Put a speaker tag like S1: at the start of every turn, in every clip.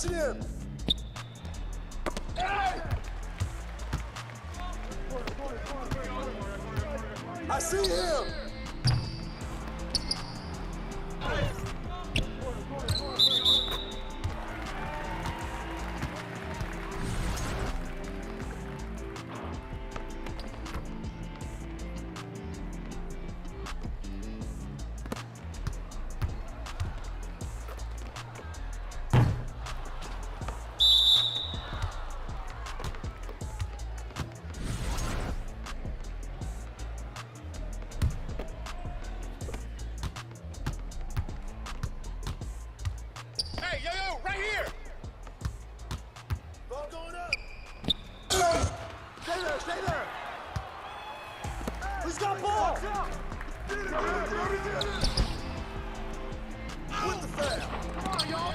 S1: Watching him. I see him.
S2: Hey, yo, right here!
S1: Ball going up. Stay there, stay there. Who's got ball? With the foul.
S2: Come on, y'all!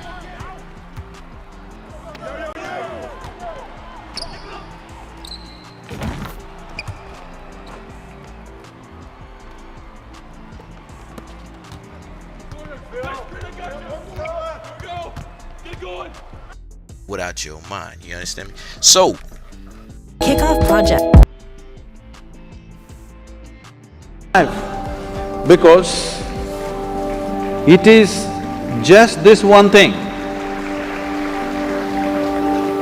S3: Without your mind, you understand me? So
S4: Kickoff project.
S5: Because it is just this one thing,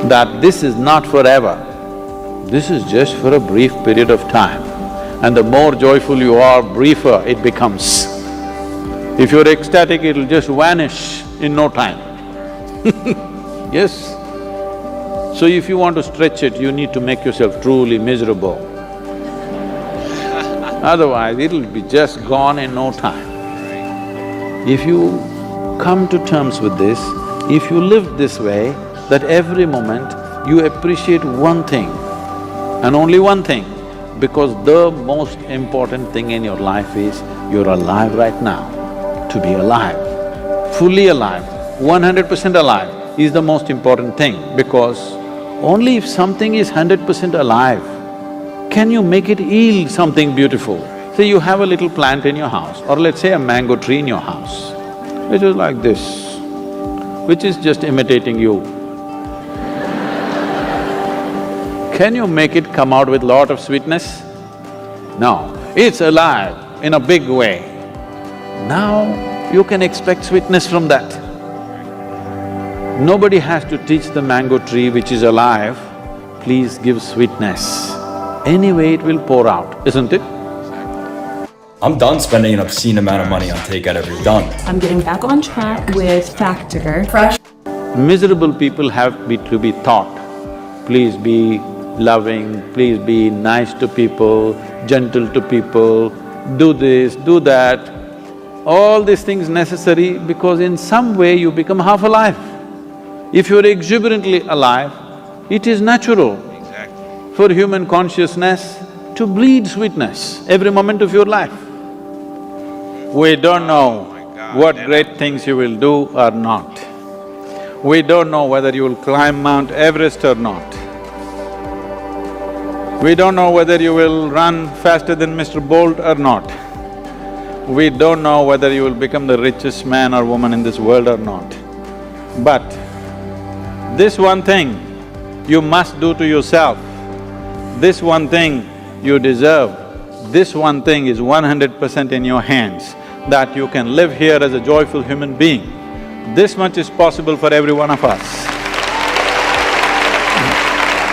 S5: that this is not forever, this is just for a brief period of time. And the more joyful you are, briefer it becomes. If you're ecstatic, it'll just vanish in no time. Yes. So if you want to stretch it, you need to make yourself truly miserable. Otherwise, it'll be just gone in no time. If you come to terms with this, if you live this way, that every moment you appreciate one thing and only one thing, because the most important thing in your life is you're alive right now. To be alive, fully alive, 100% alive is the most important thing, because only if something is 100% alive can you make it yield something beautiful. Say you have a little plant in your house, or let's say a mango tree in your house, which is like this, which is just imitating you. Can you make it come out with lot of sweetness? No, it's alive in a big way. Now you can expect sweetness from that. Nobody has to teach the mango tree which is alive, please give sweetness. Anyway it will pour out, isn't it?
S6: I'm done spending an obscene amount of money on takeout every done.
S4: I'm getting back on track with Factor Fresh.
S5: Miserable people have to be taught, please be loving, please be nice to people, gentle to people, do this, do that. All these things necessary because in some way you become half alive. If you're exuberantly alive, it is natural for human consciousness to bleed sweetness every moment of your life. We don't know what great things you will do or not. We don't know whether you will climb Mount Everest or not. We don't know whether you will run faster than Mr. Bolt or not. We don't know whether you will become the richest man or woman in this world or not. But this one thing you must do to yourself, this one thing you deserve, this one thing is 100% in your hands, that you can live here as a joyful human being. This much is possible for every one of us.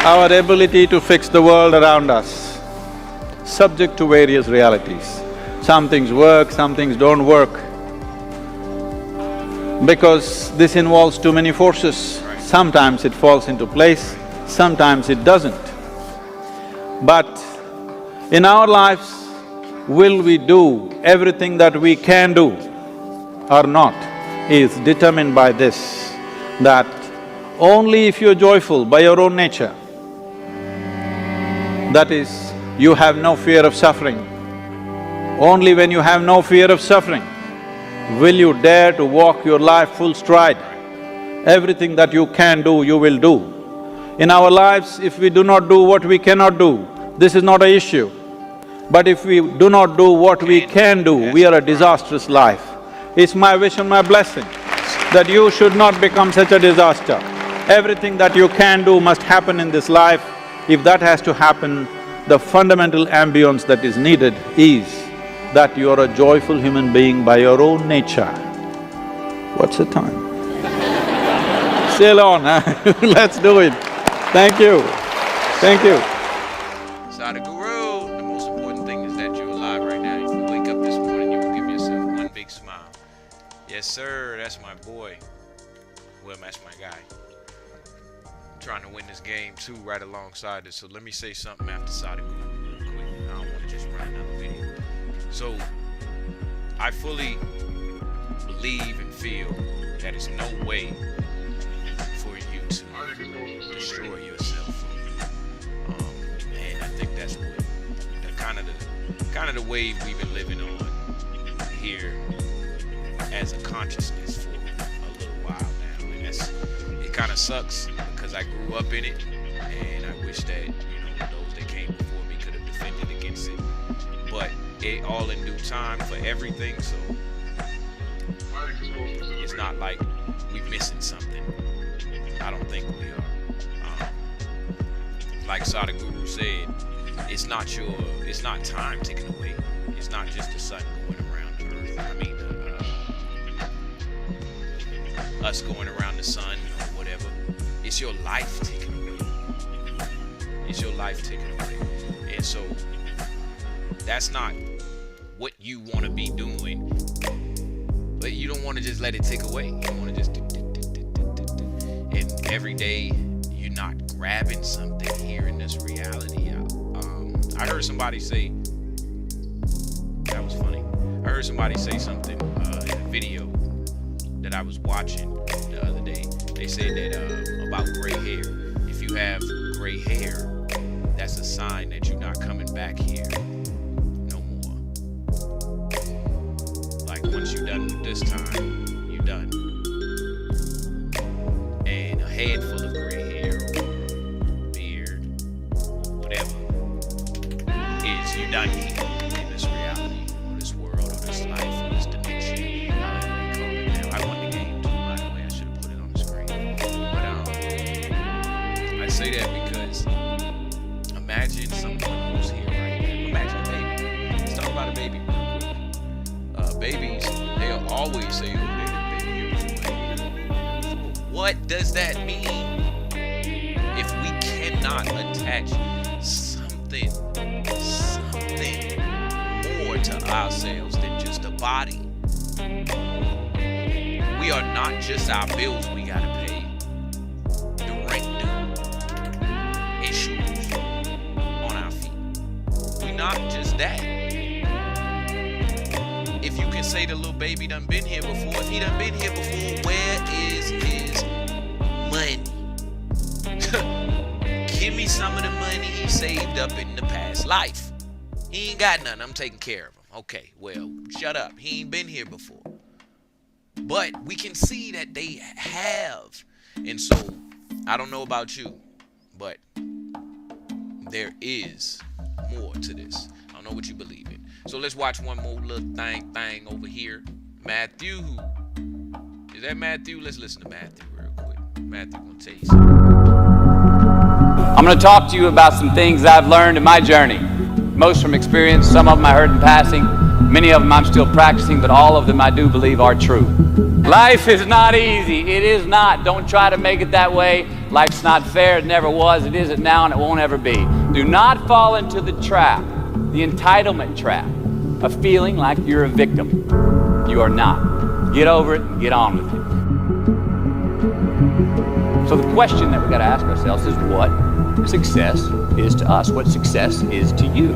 S5: Our ability to fix the world around us, subject to various realities. Some things work, some things don't work. Because this involves too many forces. Sometimes it falls into place, sometimes it doesn't. But in our lives, will we do everything that we can do or not is determined by this, that only if you're joyful by your own nature, that is, you have no fear of suffering, only when you have no fear of suffering will you dare to walk your life full stride. Everything that you can do, you will do. In our lives, if we do not do what we cannot do, this is not an issue. But if we do not do what we can do, we are a disastrous life. It's my wish and my blessing that you should not become such a disaster. Everything that you can do must happen in this life. If that has to happen, the fundamental ambience that is needed is that you are a joyful human being by your own nature. What's the time? Sail on, huh? Let's do it. Thank you. Thank you.
S3: Sadhguru, the most important thing is that you're alive right now. If you wake up this morning, you will give yourself one big smile. Yes, sir, that's my boy. Well, that's my guy. I'm trying to win this game too, right alongside this. So let me say something after Sadhguru real quick. I don't want to just run another video. So, I fully believe and feel that it's no way for you to destroy yourself. And I think that's what kind of the wave we've been living on here as a consciousness for a little while now. And it kind of sucks because I grew up in it, and I wish that those that came before me could have defended against it. But it all in due time for everything, so it's not like we're missing something. I don't think we are. Like Sadhguru said, it's not time taken away. It's not just the sun going around the earth. I mean, us going around the sun or whatever. It's your life taken away. It's your life taken away. And so that's not what you want to be doing, but you don't want to just let it take away. You don't want to just and every day you're not grabbing something here in this reality. I heard somebody say, that was funny. I heard somebody say something in a video that I was watching the other day. They said that about gray hair. If you have gray hair, that's a sign that you're not coming back here no more. Like once you're done with this time, you're done. And a head full of gray hair or beard or whatever is you're done here in this reality or this world or this life or this dimension. However you call it now. I won the game too, by the way. I should have put it on the screen. But I say that because imagine someone who's here right now. Imagine a baby. Let's talk about a baby real quick. Babies, they'll always say, oh, they've been here before. What does that mean? If we cannot attach something more to ourselves than just a body, we are not just our bills we gotta pay, the rent due, and shoes on our feet. We not just that. If you can say the little baby done been here before, if he done been here before, where is his money? Give me some of the money he saved up in the past life. He ain't got none. I'm taking care of him. Okay, well, shut up. He ain't been here before. But we can see that they have. And so, I don't know about you, but there is more to this. I don't know what you believe in. So let's watch one more little thing over here. Matthew. Is that Matthew? Let's listen to Matthew real quick. Matthew gonna tell you something.
S7: I'm going to talk to you about some things I've learned in my journey. Most from experience, some of them I heard in passing, many of them I'm still practicing, but all of them I do believe are true. Life is not easy. It is not. Don't try to make it that way. Life's not fair. It never was. It isn't now, and it won't ever be. Do not fall into the trap, the entitlement trap, of feeling like you're a victim. You are not. Get over it and get on with it. So the question that we got to ask ourselves is what success is to us. What success is to you.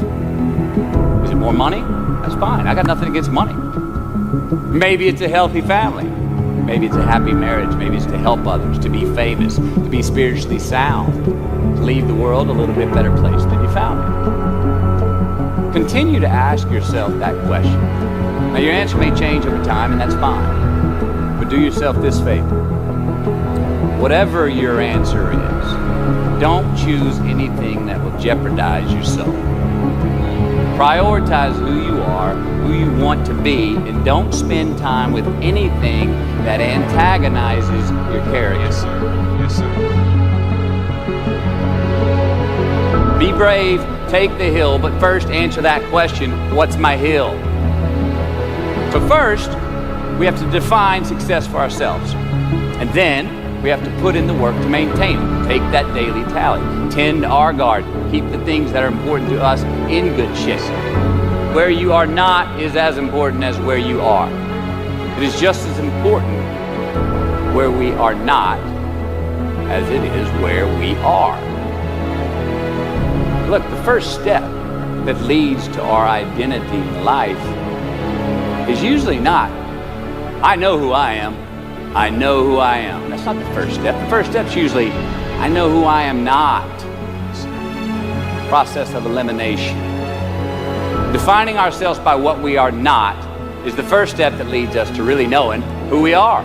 S7: Is it more money? That's fine. I got nothing against money. Maybe it's a healthy family. Maybe it's a happy marriage. Maybe it's to help others, to be famous, to be spiritually sound, to leave the world a little bit better place than you found it. Continue to ask yourself that question. Now your answer may change over time, and that's fine. But do yourself this favor. Whatever your answer is, don't choose anything that will jeopardize your soul. Prioritize who you are who you want to be, and don't spend time with anything that antagonizes your character.
S3: Yes, sir. Yes, sir.
S7: Be brave, take the hill, but first answer that question, what's my hill? So first, we have to define success for ourselves. And then we have to put in the work to maintain it. Take that daily tally. Tend our garden. Keep the things that are important to us in good shape. Where you are not is as important as where you are. It is just as important where we are not as it is where we are. Look, the first step that leads to our identity in life is usually not, I know who I am, I know who I am. That's not the first step. The first step's usually, I know who I am not. Process of elimination. Defining ourselves by what we are not is the first step that leads us to really knowing who we are.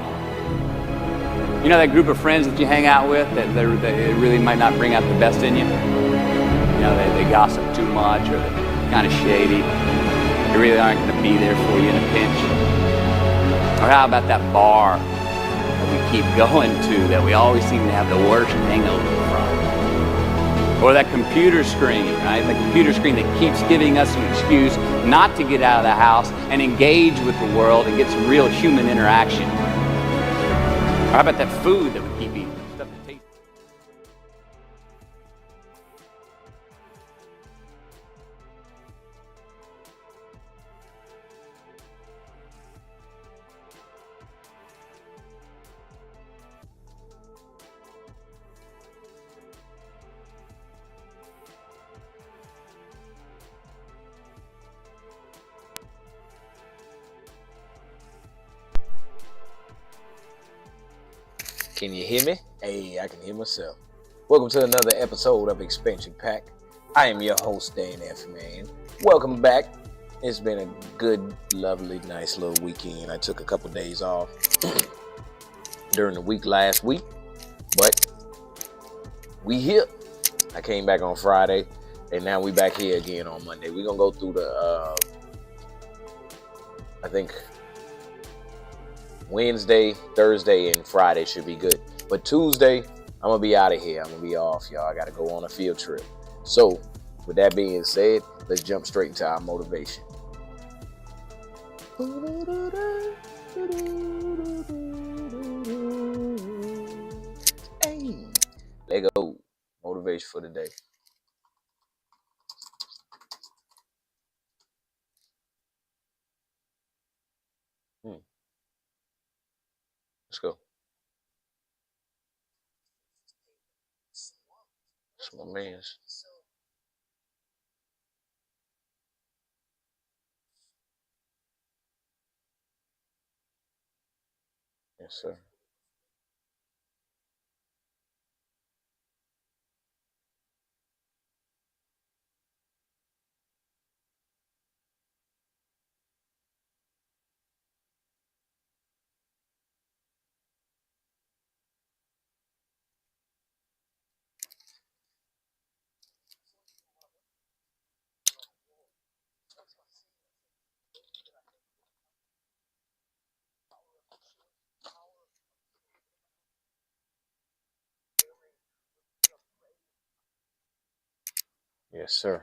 S7: You know that group of friends that you hang out with that really might not bring out the best in you? You know, they gossip too much, or they're kind of shady. They really aren't going to be there for you in a pinch. Or how about that bar that we keep going to that we always seem to have the worst hangover from? Or that computer screen, right? The computer screen that keeps giving us an excuse not to get out of the house and engage with the world and get some real human interaction. Or how about that food that we keep eating? Stuff that tastes.
S1: Can you hear me? Hey, I can hear myself. Welcome to another episode of Expansion Pack. I am your host, Dan F. Man. Welcome back. It's been a good, lovely, nice little weekend. I took a couple days off during the week last week, but we here. I came back on Friday, and now we back here again on Monday. We're gonna go through the I think Wednesday, Thursday, and Friday should be good. But Tuesday, I'm going to be out of here. I'm going to be off, y'all. I got to go on a field trip. So, with that being said, let's jump straight into our motivation. Hey, let go. Motivation for the day. Let's go. It's my man's. Yes, sir. Yes, sir.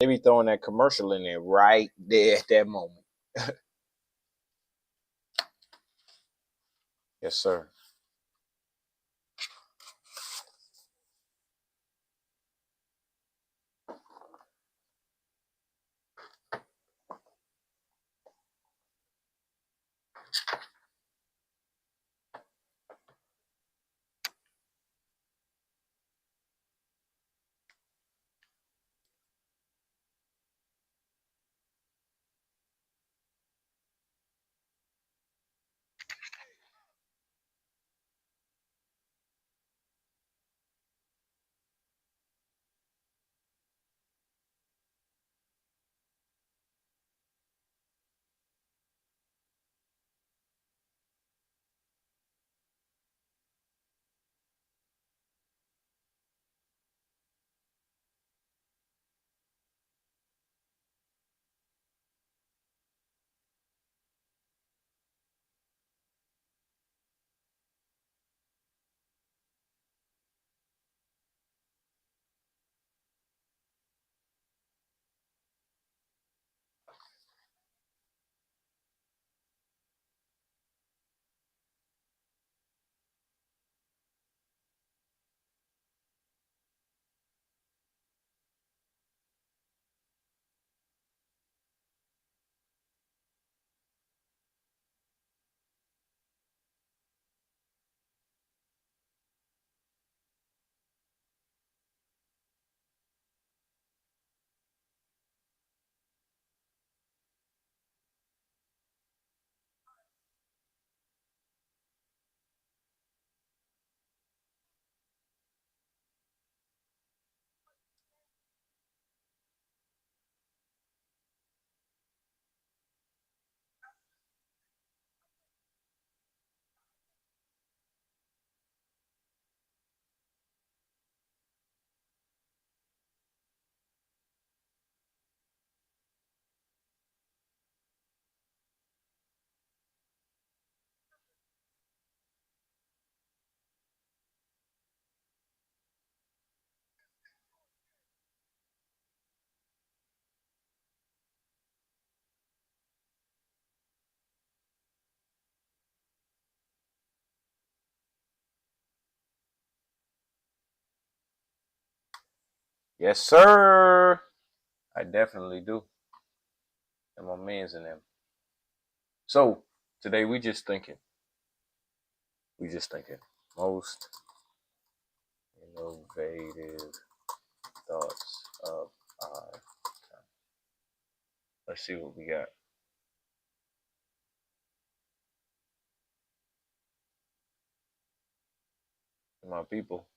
S1: They be throwing that commercial in there right there at that moment. Yes, sir. Yes, sir. I definitely do. And my man's in them. So today we just thinking. Most innovative thoughts of our time. Let's see what we got. My people.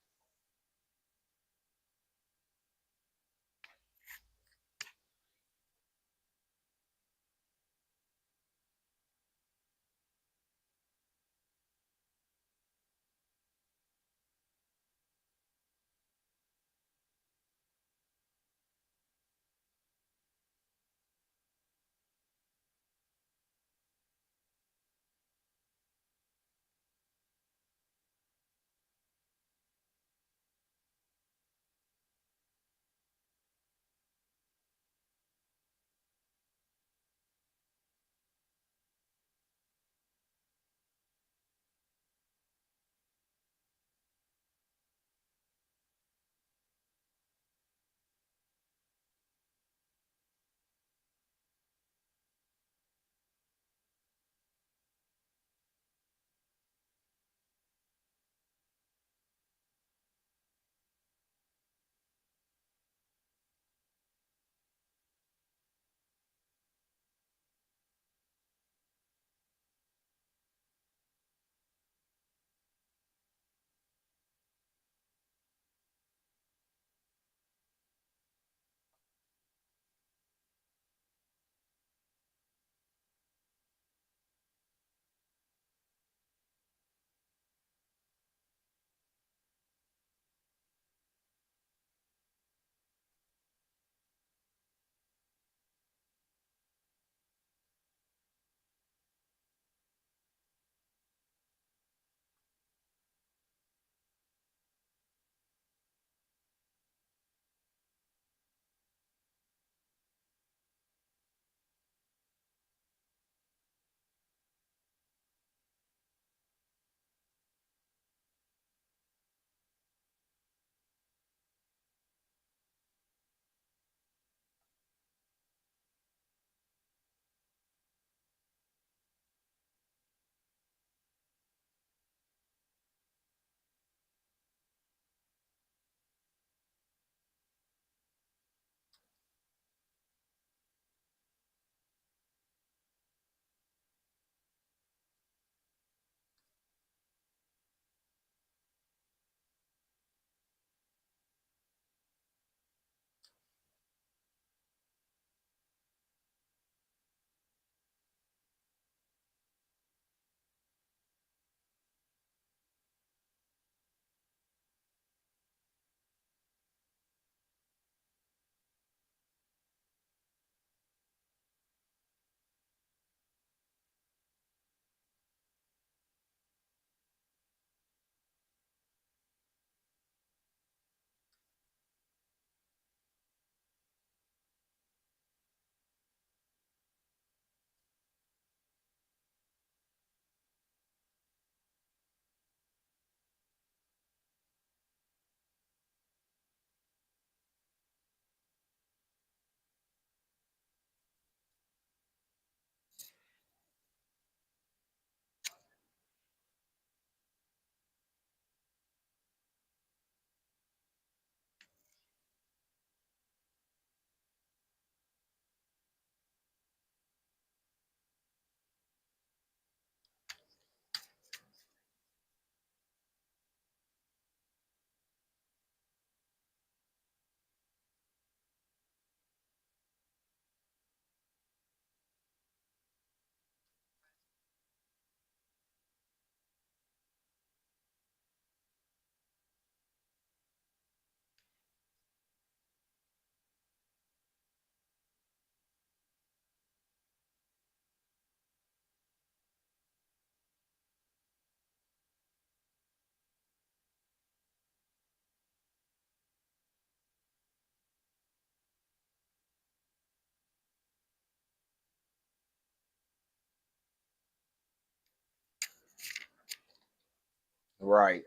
S1: Right.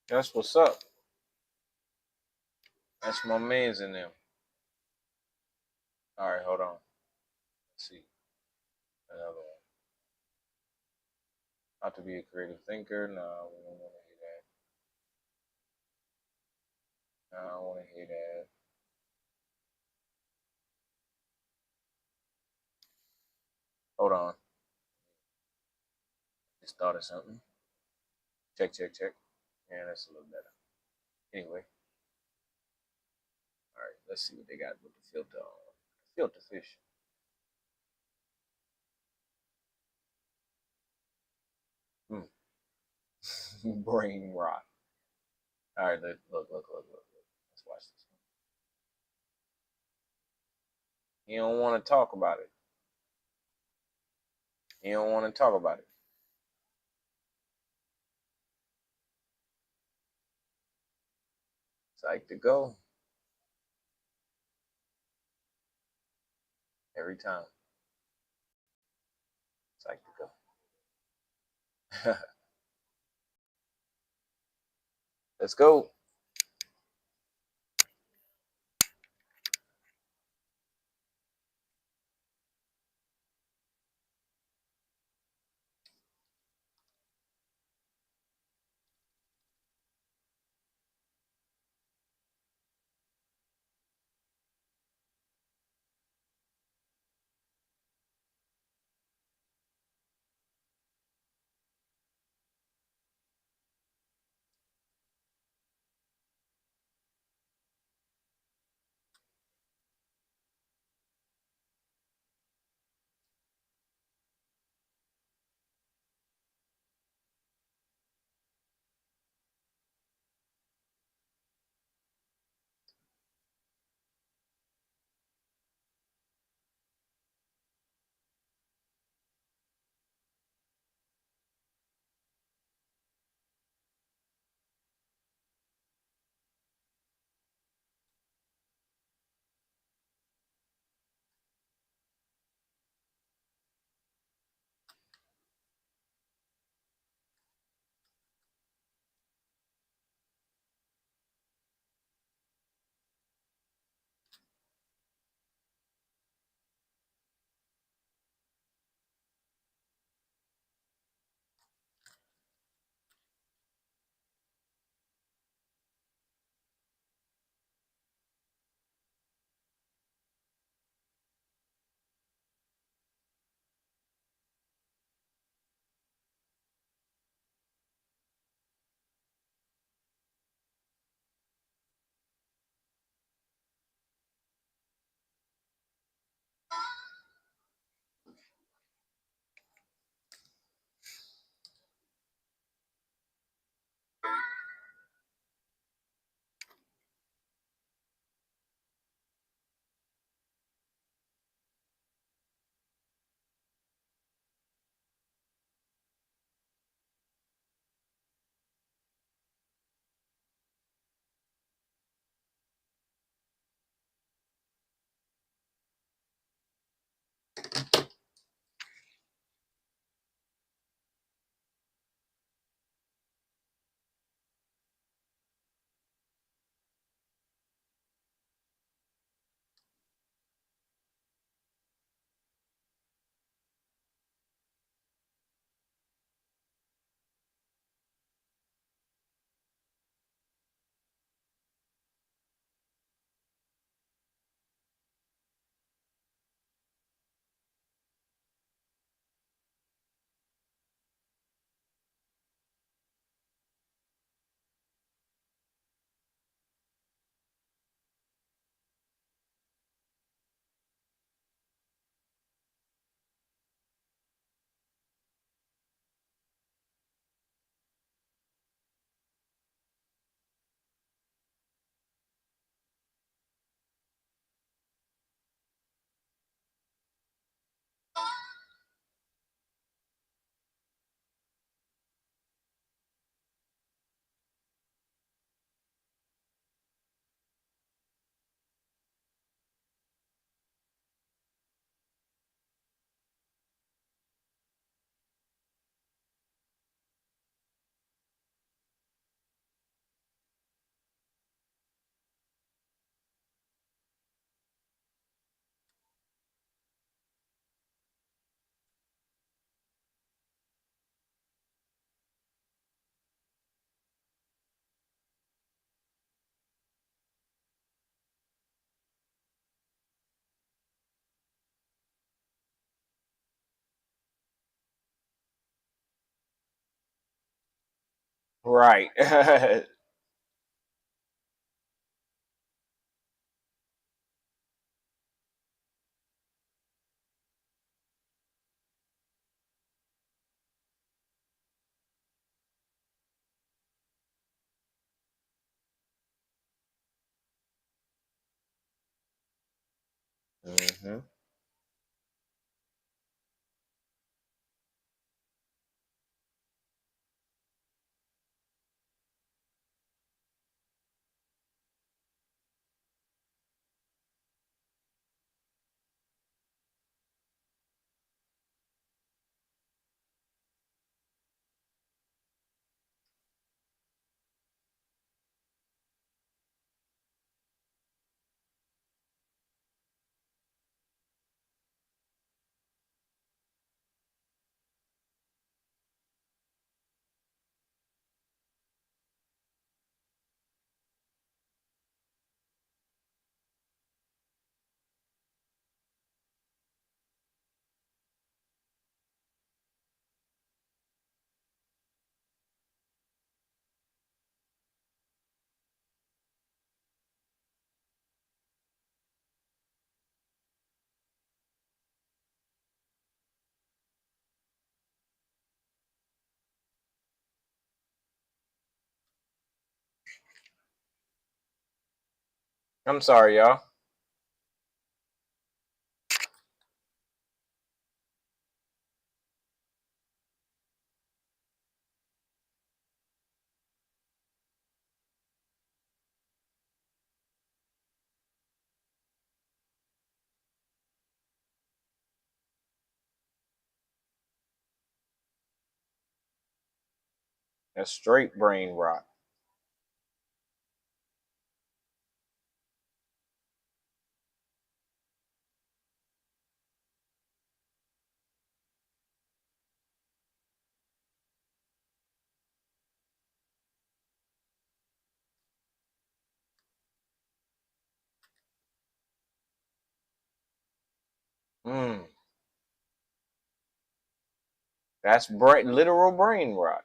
S1: That's what's up. That's my man's in them. All right, hold on. Let's see. Another one. How to be a creative thinker. No, we don't want to hear that. No, I don't want to hear that. Hold on. Just thought of something. Check, check, check. Yeah, that's a little better. Anyway. All right, let's see what they got with the filter on. Filter fish. Brain rot. All right, look. Let's watch this. He don't want to talk about it. He don't want to talk about it. Psych to go every time. Psych to go. Let's go. Right. Hmm. I'm sorry, y'all. That's straight brain rot. Mm. That's literal brain rot.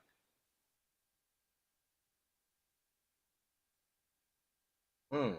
S1: Mm.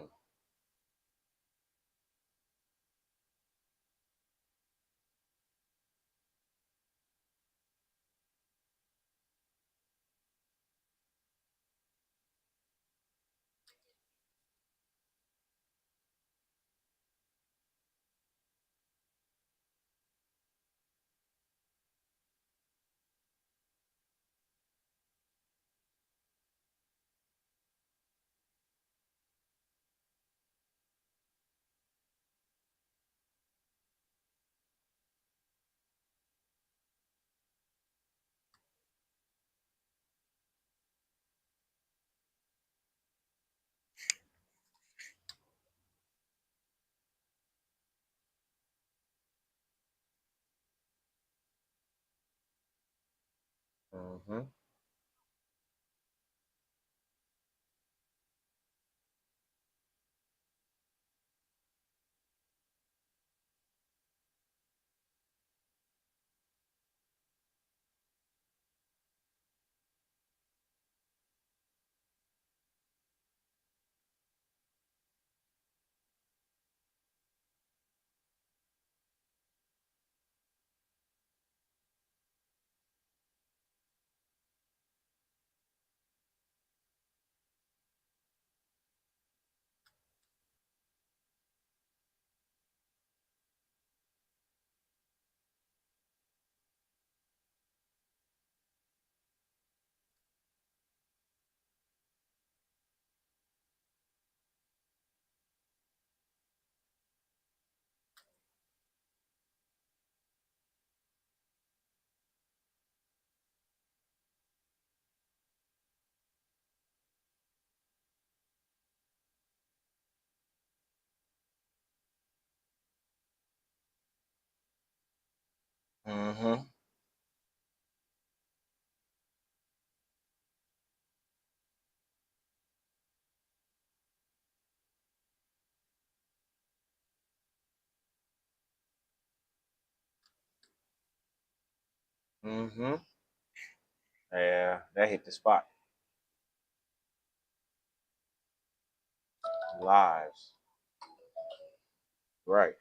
S1: Hmm. Hmm. Hmm. Yeah, that hit the spot. lives. Right.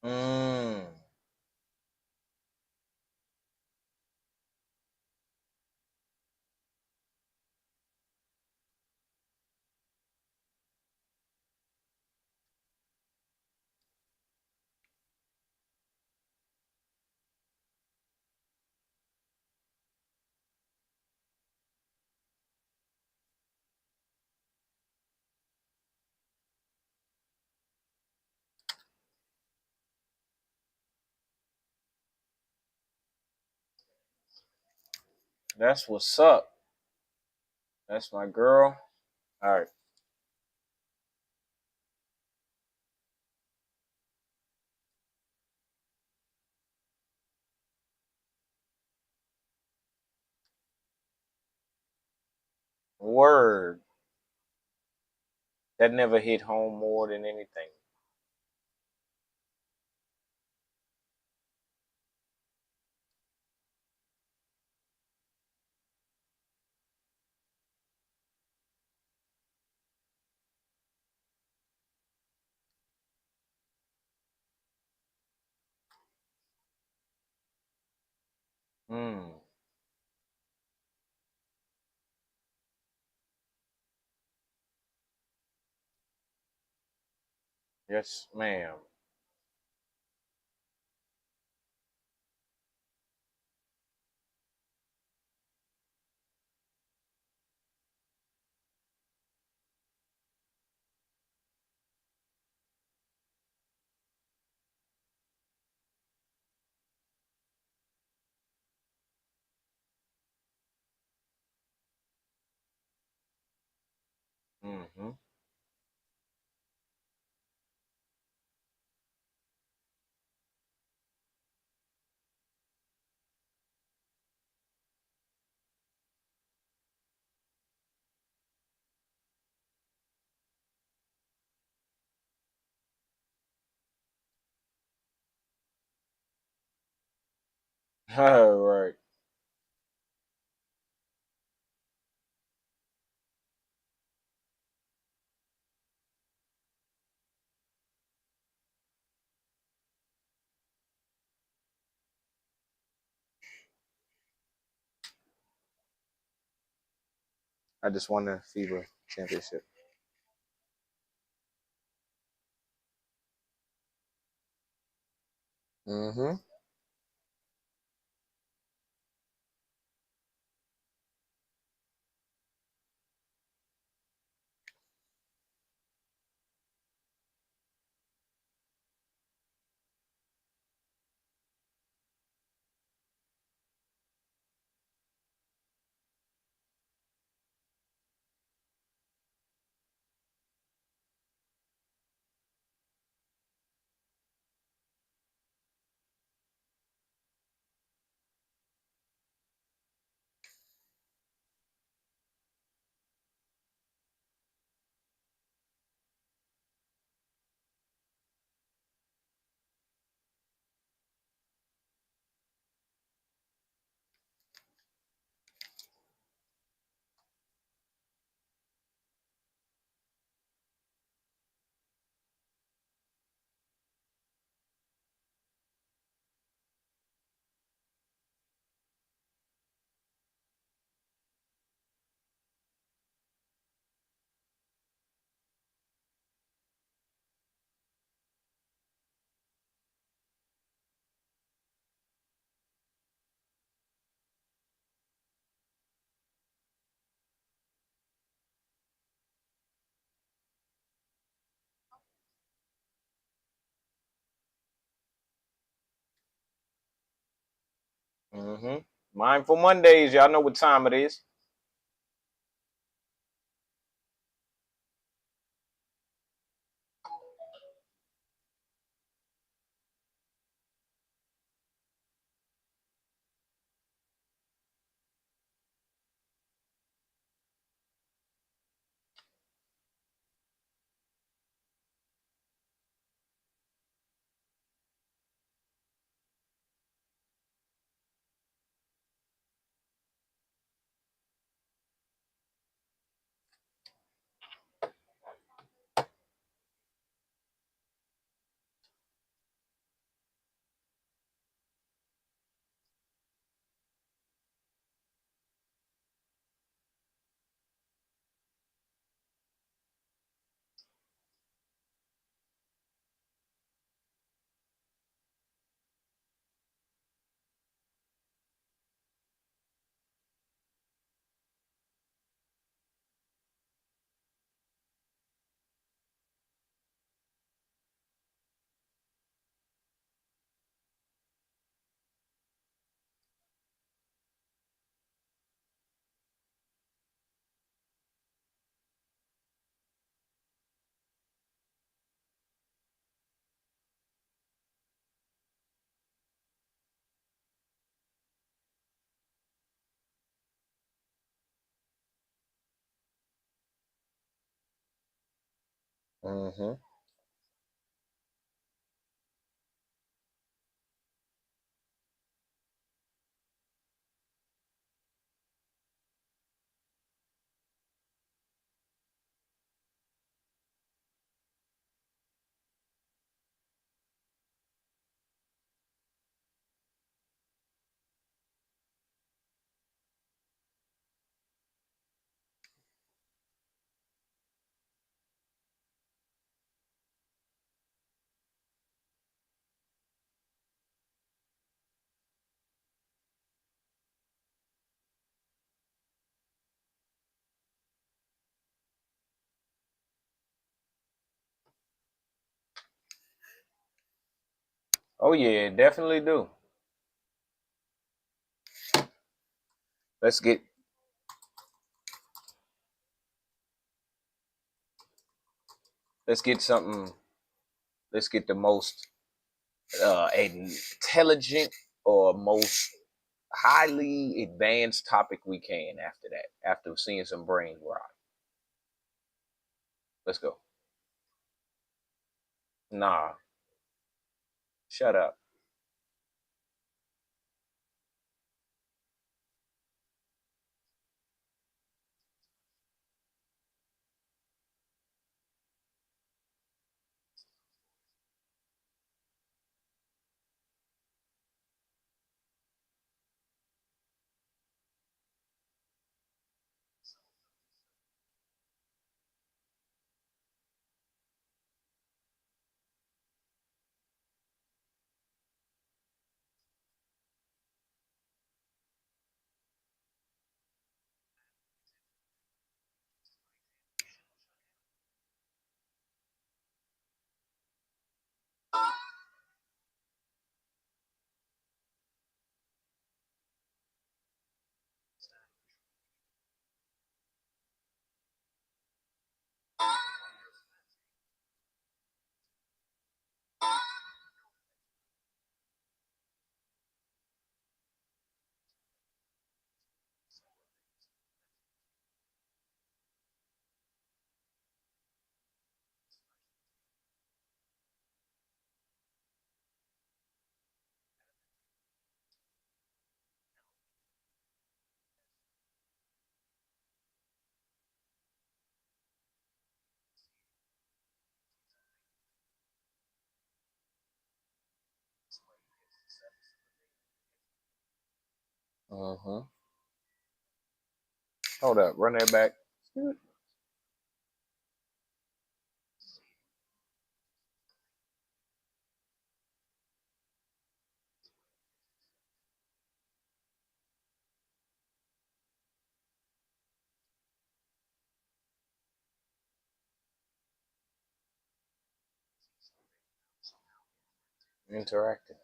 S1: Mm. That's what's up. That's my girl. All right. Word. That never hit home more than anything. Mm. Yes, ma'am. Mm-hmm. All right. I just won the FIBA championship. Mm-hmm. Mm-hmm. Mindful Mondays. Y'all know what time it is. Mm-hmm. Oh yeah, definitely do. Let's get let's get something. Let's get the most intelligent or most highly advanced topic we can after that. After seeing some brain rot, let's go. Nah, shut up. Mm-hmm. Hold up, run that back. Interacting.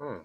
S1: Hmm.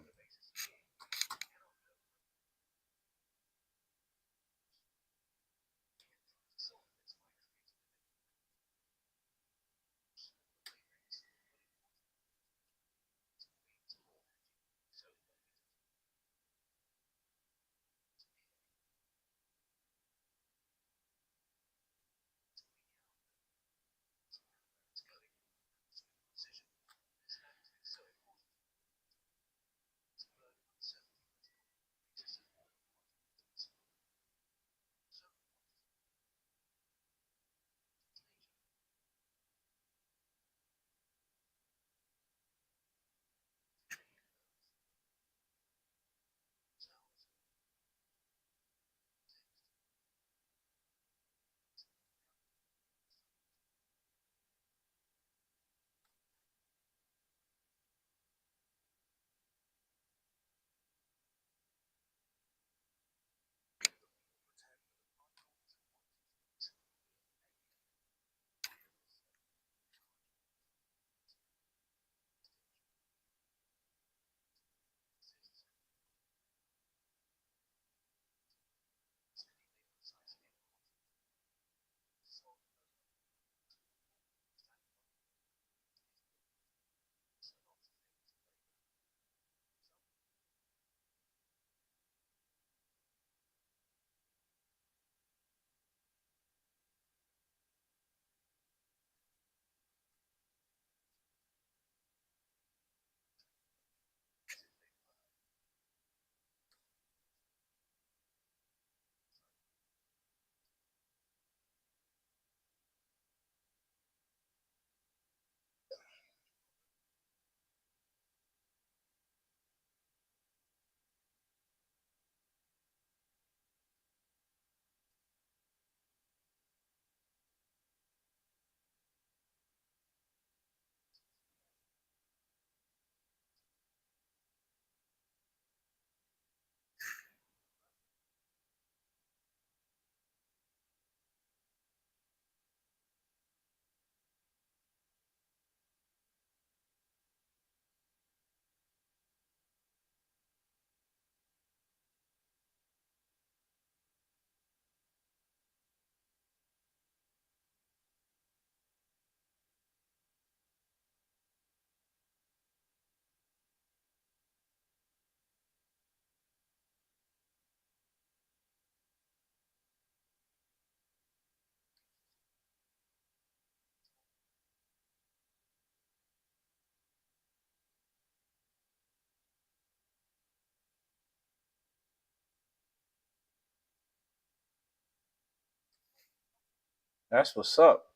S1: That's what's up.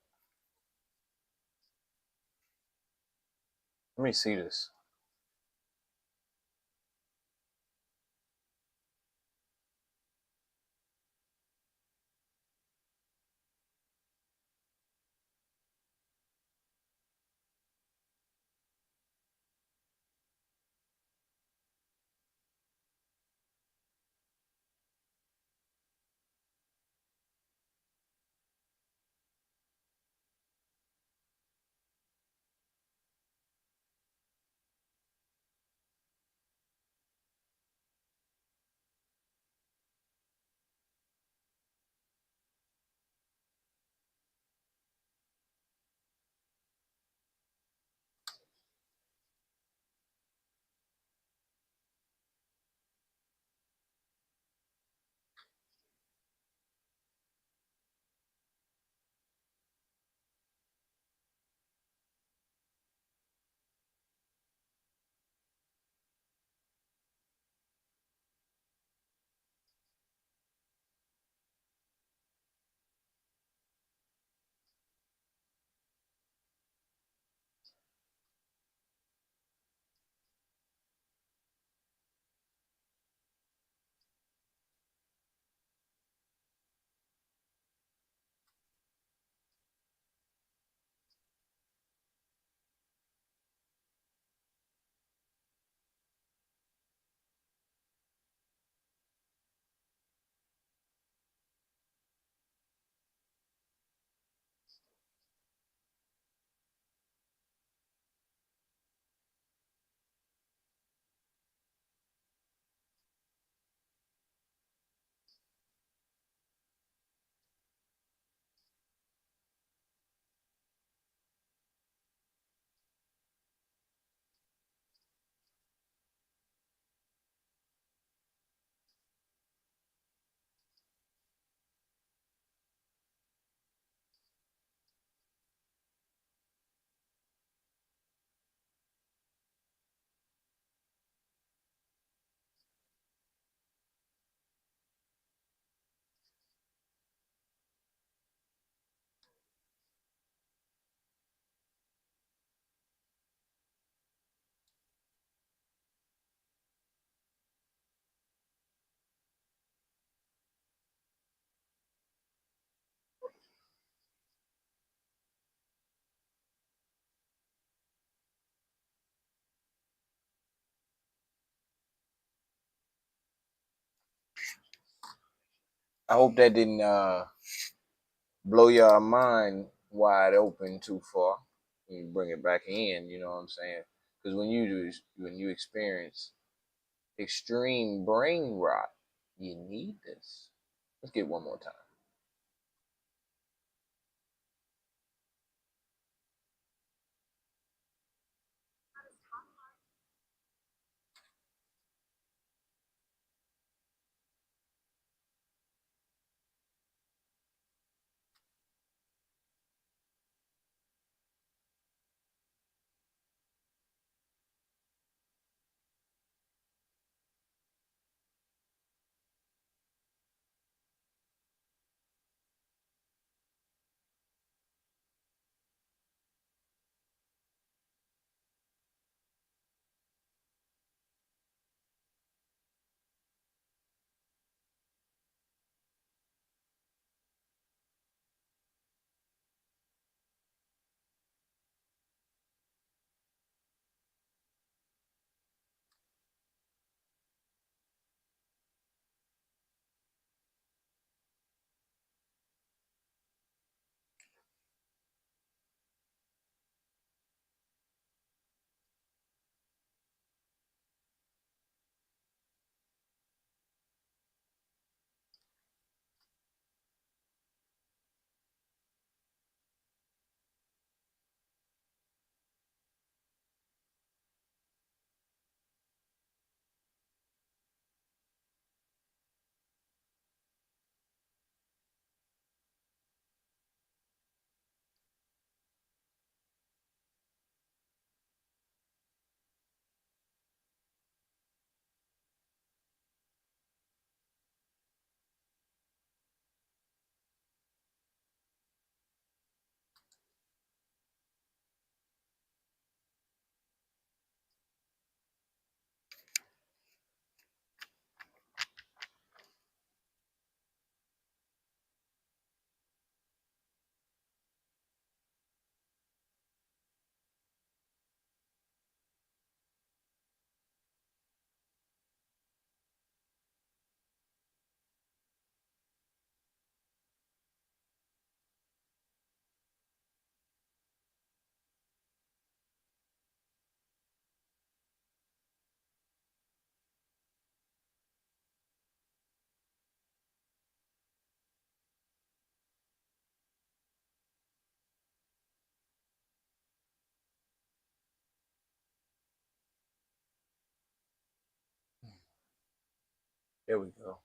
S1: Let me see this. I hope that didn't blow your mind wide open too far. When you bring it back in, you know what I'm saying? Because when you experience extreme brain rot, you need this. Let's get one more time. There we go.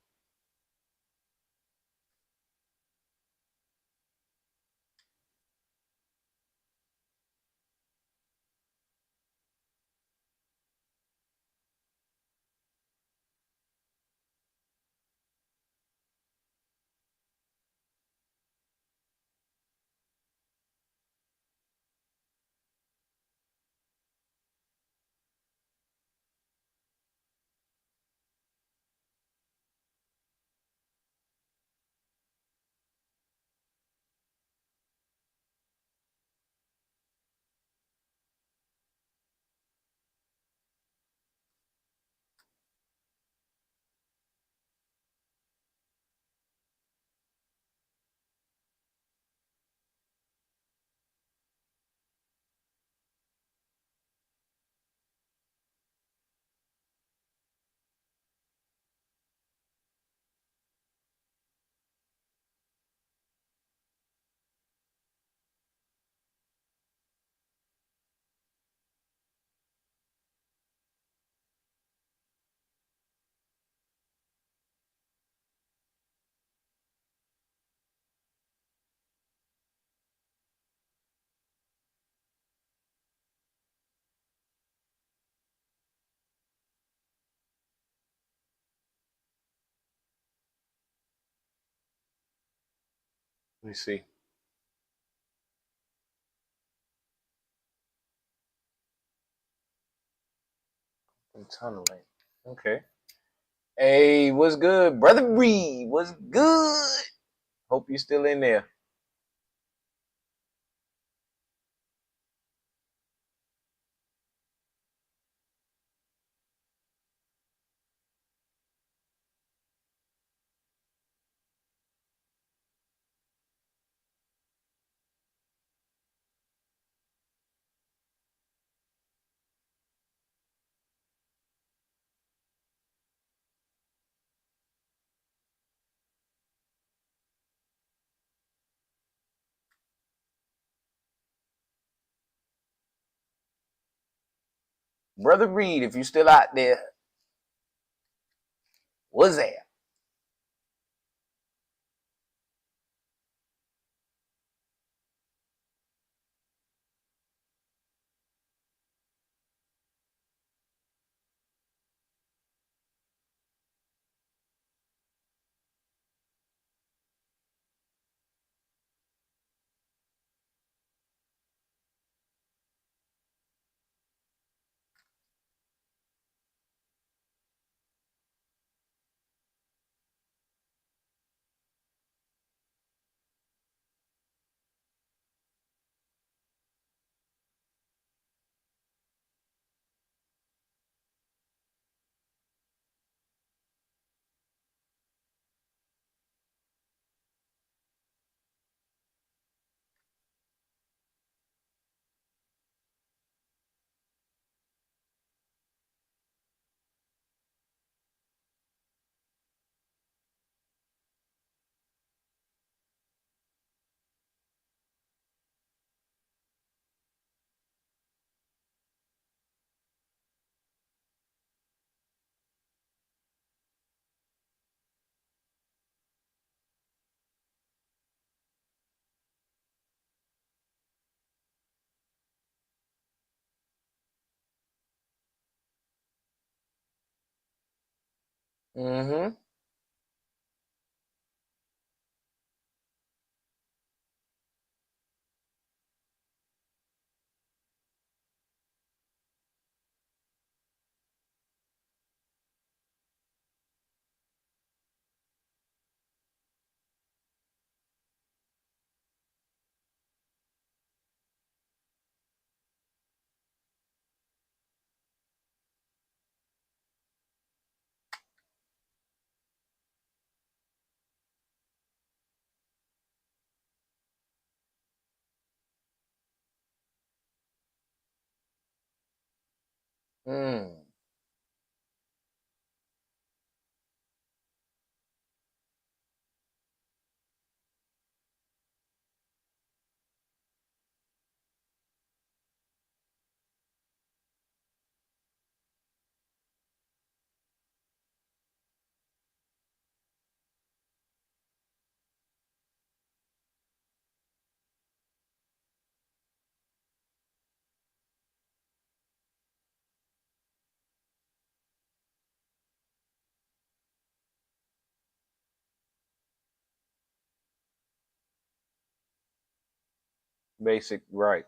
S1: Let me see. I'm tunneling. Okay. Hey, what's good, brother Reed? What's good? Hope you still in there. Brother Reed, if you still out there, what's that? Mm-hmm. Mm. Basic, right.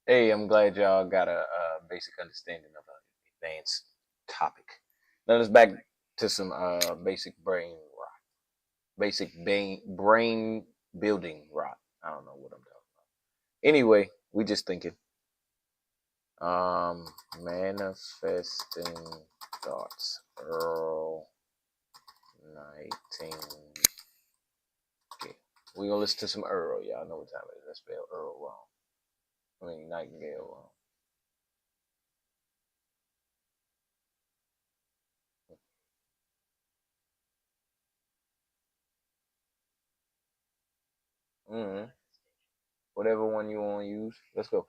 S1: Hey, I'm glad y'all got a basic understanding of an advanced topic. Now let's back to some basic rot. Basic brain building rot. I don't know what I'm talking about. Anyway, we just thinking. Manifesting thoughts. Earl Nightingale. We gonna listen to some Earl. Y'all know what time it is. I spelled Earl wrong. I mean Nightingale wrong. Whatever one you want to use. Let's go.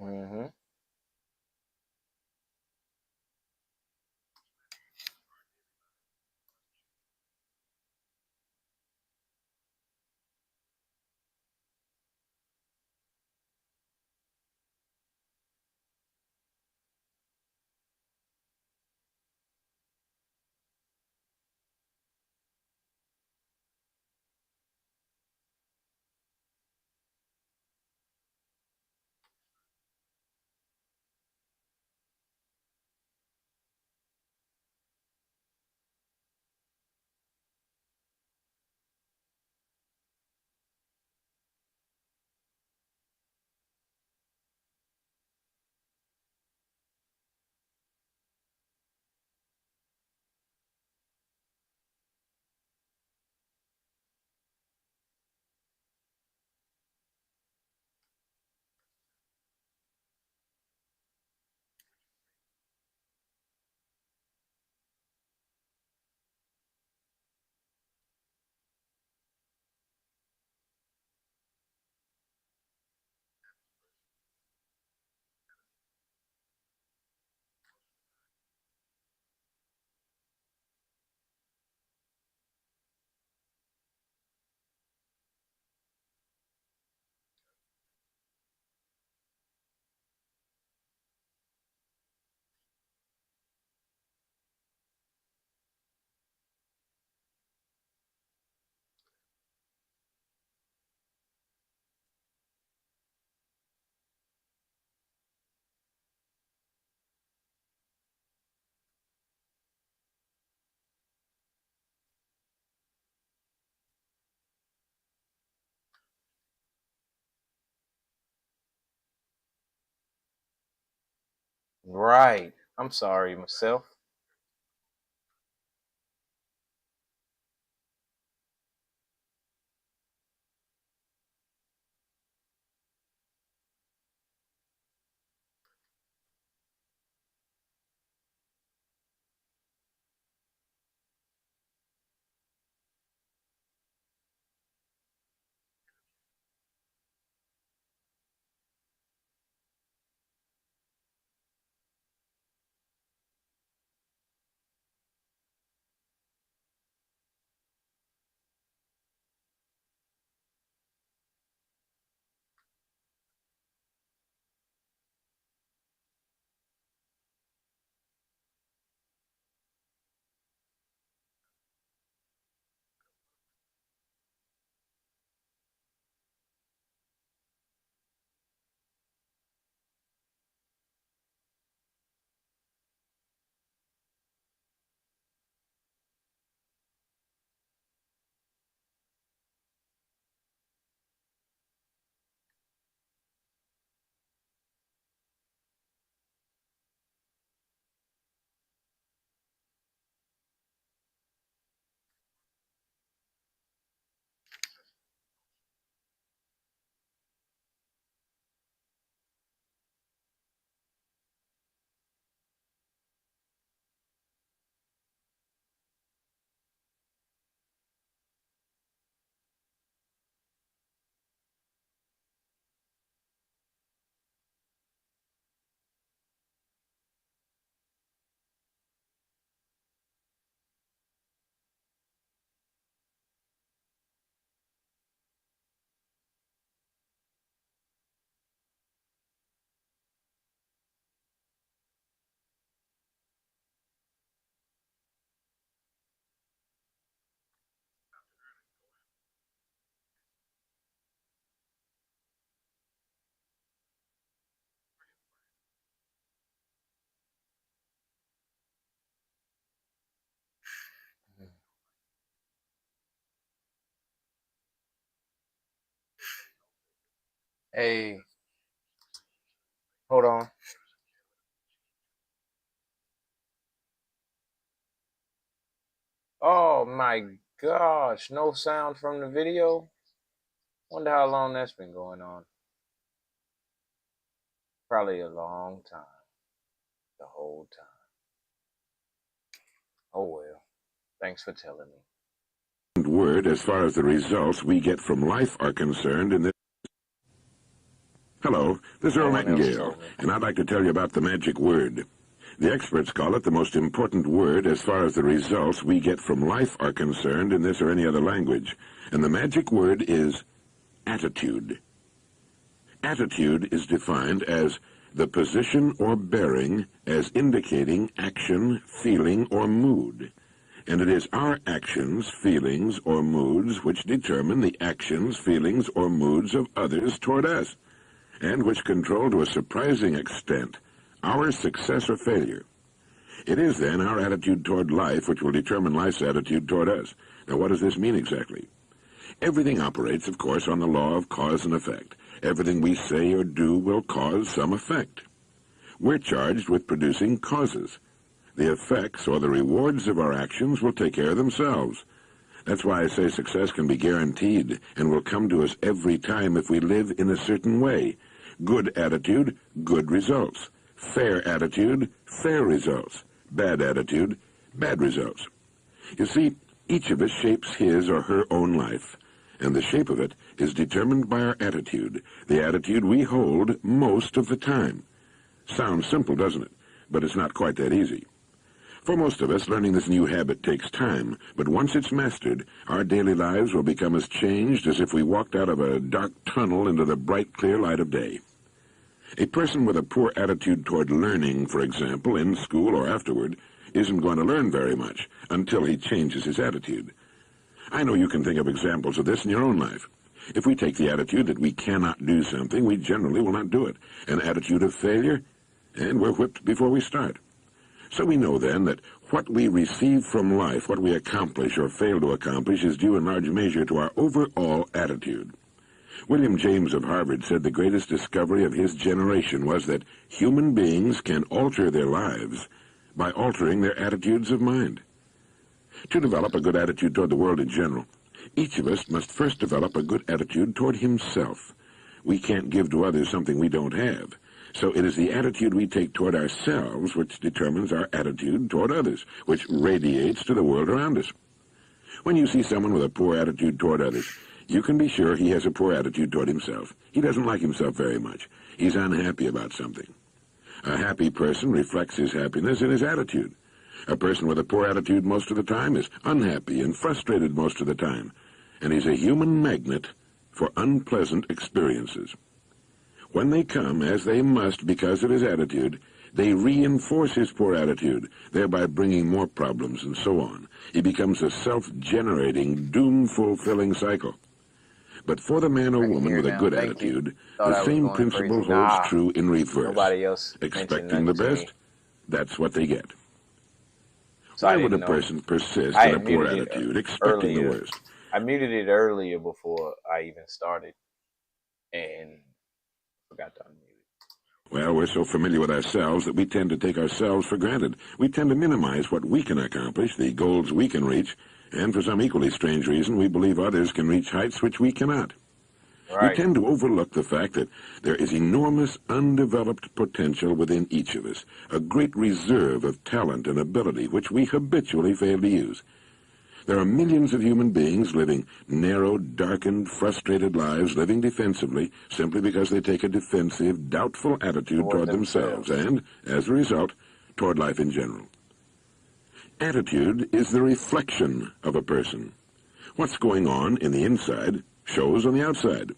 S1: Mm-hmm. Right. I'm sorry myself. Hey, hold on. Oh my gosh, no sound from the video? Wonder how long that's been going on. Probably a long time. The whole time. Oh well. Thanks for telling me.
S8: Word as far as the results we get from life are concerned in this. Hello, this is Earl Nightingale, and I'd like to tell you about the magic word. The experts call it the most important word as far as the results we get from life are concerned in this or any other language. And the magic word is attitude. Attitude is defined as the position or bearing as indicating action, feeling, or mood. And it is our actions, feelings, or moods which determine the actions, feelings, or moods of others toward us, and which control to a surprising extent our success or failure. It is then our attitude toward life which will determine life's attitude toward us. Now, what does this mean exactly? Everything operates, of course, on the law of cause and effect. Everything we say or do will cause some effect. We're charged with producing causes. The effects or the rewards of our actions will take care of themselves. That's why I say success can be guaranteed and will come to us every time if we live in a certain way. Good attitude, good results. Fair attitude, fair results. Bad attitude, bad results. You see, each of us shapes his or her own life, and the shape of it is determined by our attitude, the attitude we hold most of the time. Sounds simple, doesn't it? But it's not quite that easy. For most of us, learning this new habit takes time, but once it's mastered, our daily lives will become as changed as if we walked out of a dark tunnel into the bright, clear light of day. A person with a poor attitude toward learning, for example, in school or afterward, isn't going to learn very much until he changes his attitude. I know you can think of examples of this in your own life. If we take the attitude that we cannot do something, we generally will not do it. An attitude of failure, and we're whipped before we start. So we know then that what we receive from life, what we accomplish or fail to accomplish, is due in large measure to our overall attitude. William James of Harvard said the greatest discovery of his generation was that human beings can alter their lives by altering their attitudes of mind. To develop a good attitude toward the world in general, each of us must first develop a good attitude toward himself. We can't give to others something we don't have. So it is the attitude we take toward ourselves which determines our attitude toward others, which radiates to the world around us. When you see someone with a poor attitude toward others, you can be sure he has a poor attitude toward himself. He doesn't like himself very much. He's unhappy about something. A happy person reflects his happiness in his attitude. A person with a poor attitude most of the time is unhappy and frustrated most of the time, and he's a human magnet for unpleasant experiences. When they come, as they must because of his attitude, they reinforce his poor attitude, thereby bringing more problems and so on. He becomes a self-generating, doom-fulfilling cycle. But for the man or woman with a good attitude, the same principle holds true in reverse. Expecting the best, that's what they get. Why would a person persist in a poor attitude, expecting the worst?
S1: I muted it earlier before I even started, and forgot to unmute it.
S8: Well, we're so familiar with ourselves that we tend to take ourselves for granted. We tend to minimize what we can accomplish, the goals we can reach, and for some equally strange reason, we believe others can reach heights which we cannot. Right. We tend to overlook the fact that there is enormous undeveloped potential within each of us, a great reserve of talent and ability which we habitually fail to use. There are millions of human beings living narrow, darkened, frustrated lives, living defensively, simply because they take a defensive, doubtful attitude toward themselves and, as a result, toward life in general. Attitude is the reflection of a person. What's going on in the inside shows on the outside.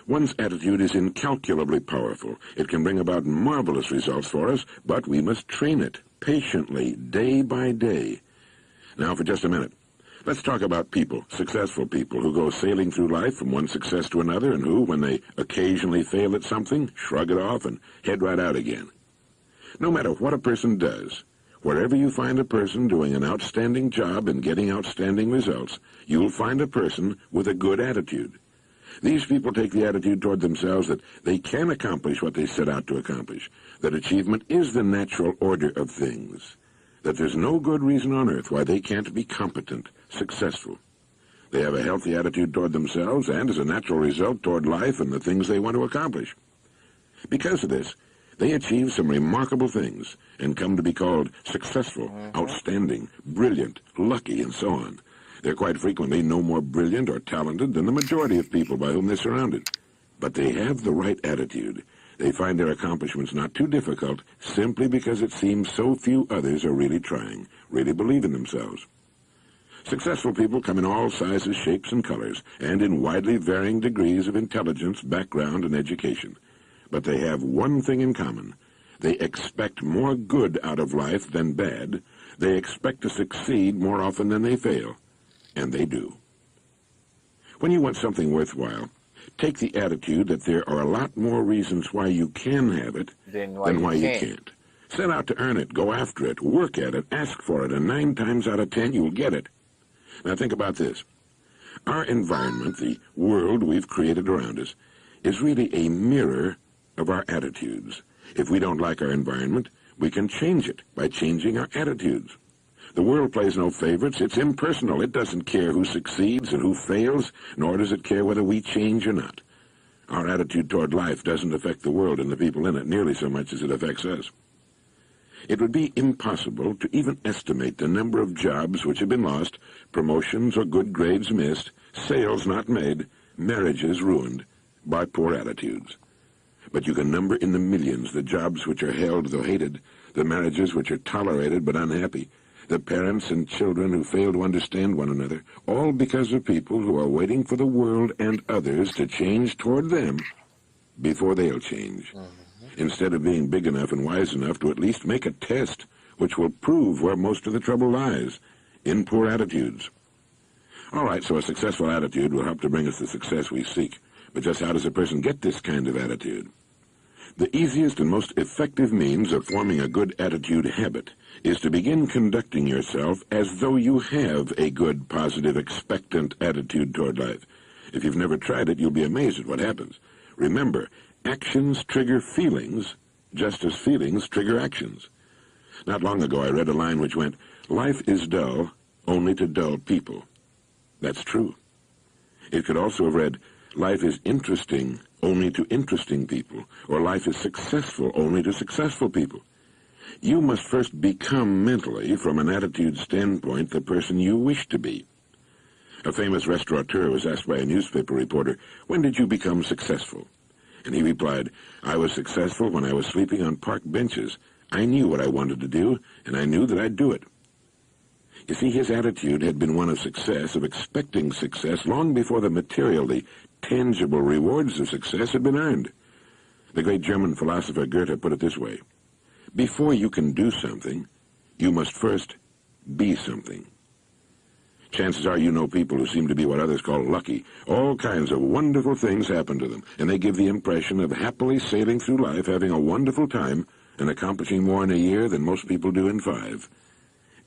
S8: One's attitude is incalculably powerful. It can bring about marvelous results for us, but we must train it patiently, day by day. Now, for just a minute, let's talk about people, successful people, who go sailing through life from one success to another and who, when they occasionally fail at something, shrug it off and head right out again. No matter what a person does, wherever you find a person doing an outstanding job and getting outstanding results, you'll find a person with a good attitude. These people take the attitude toward themselves that they can accomplish what they set out to accomplish, that achievement is the natural order of things, that there's no good reason on earth why they can't be competent, successful. They have a healthy attitude toward themselves and, as a natural result, toward life and the things they want to accomplish. Because of this, they achieve some remarkable things and come to be called successful, outstanding, brilliant, lucky, and so on. They're quite frequently no more brilliant or talented than the majority of people by whom they're surrounded. But they have the right attitude. They find their accomplishments not too difficult simply because it seems so few others are really trying, really believe in themselves. Successful people come in all sizes, shapes, and colors, and in widely varying degrees of intelligence, background, and education. But they have one thing in common. They expect more good out of life than bad. They expect to succeed more often than they fail. And they do. When you want something worthwhile, take the attitude that there are a lot more reasons why you can have it than why you can't. Set out to earn it, go after it, work at it, ask for it, and 9 times out of 10 you'll get it. Now think about this. Our environment, the world we've created around us, is really a mirror of our attitudes. If we don't like our environment, we can change it by changing our attitudes. The world plays no favorites. It's impersonal. It doesn't care who succeeds and who fails, nor does it care whether we change or not. Our attitude toward life doesn't affect the world and the people in it nearly so much as it affects us. It would be impossible to even estimate the number of jobs which have been lost, promotions or good grades missed, sales not made, marriages ruined by poor attitudes. But you can number in the millions the jobs which are held though hated, the marriages which are tolerated but unhappy, the parents and children who fail to understand one another, all because of people who are waiting for the world and others to change toward them before they'll change. Instead of being big enough and wise enough to at least make a test which will prove where most of the trouble lies, in poor attitudes. All right, so a successful attitude will help to bring us the success we seek. But just how does a person get this kind of attitude? The easiest and most effective means of forming a good attitude habit is to begin conducting yourself as though you have a good, positive, expectant attitude toward life. If you've never tried it, you'll be amazed at what happens. Remember, actions trigger feelings, just as feelings trigger actions. Not long ago, I read a line which went, "Life is dull only to dull people." That's true. It could also have read, "Life is interesting only to interesting people," or "Life is successful only to successful people." You must first become mentally, from an attitude standpoint, the person you wish to be. A famous restaurateur was asked by a newspaper reporter, "When did you become successful?" And he replied, "I was successful when I was sleeping on park benches. I knew what I wanted to do, and I knew that I'd do it." You see, his attitude had been one of success, of expecting success, long before the material, the tangible rewards of success had been earned. The great German philosopher Goethe put it this way: before you can do something, you must first be something. Chances are you know people who seem to be what others call lucky. All kinds of wonderful things happen to them, and they give the impression of happily sailing through life, having a wonderful time, and accomplishing more in a year than most people do in 5.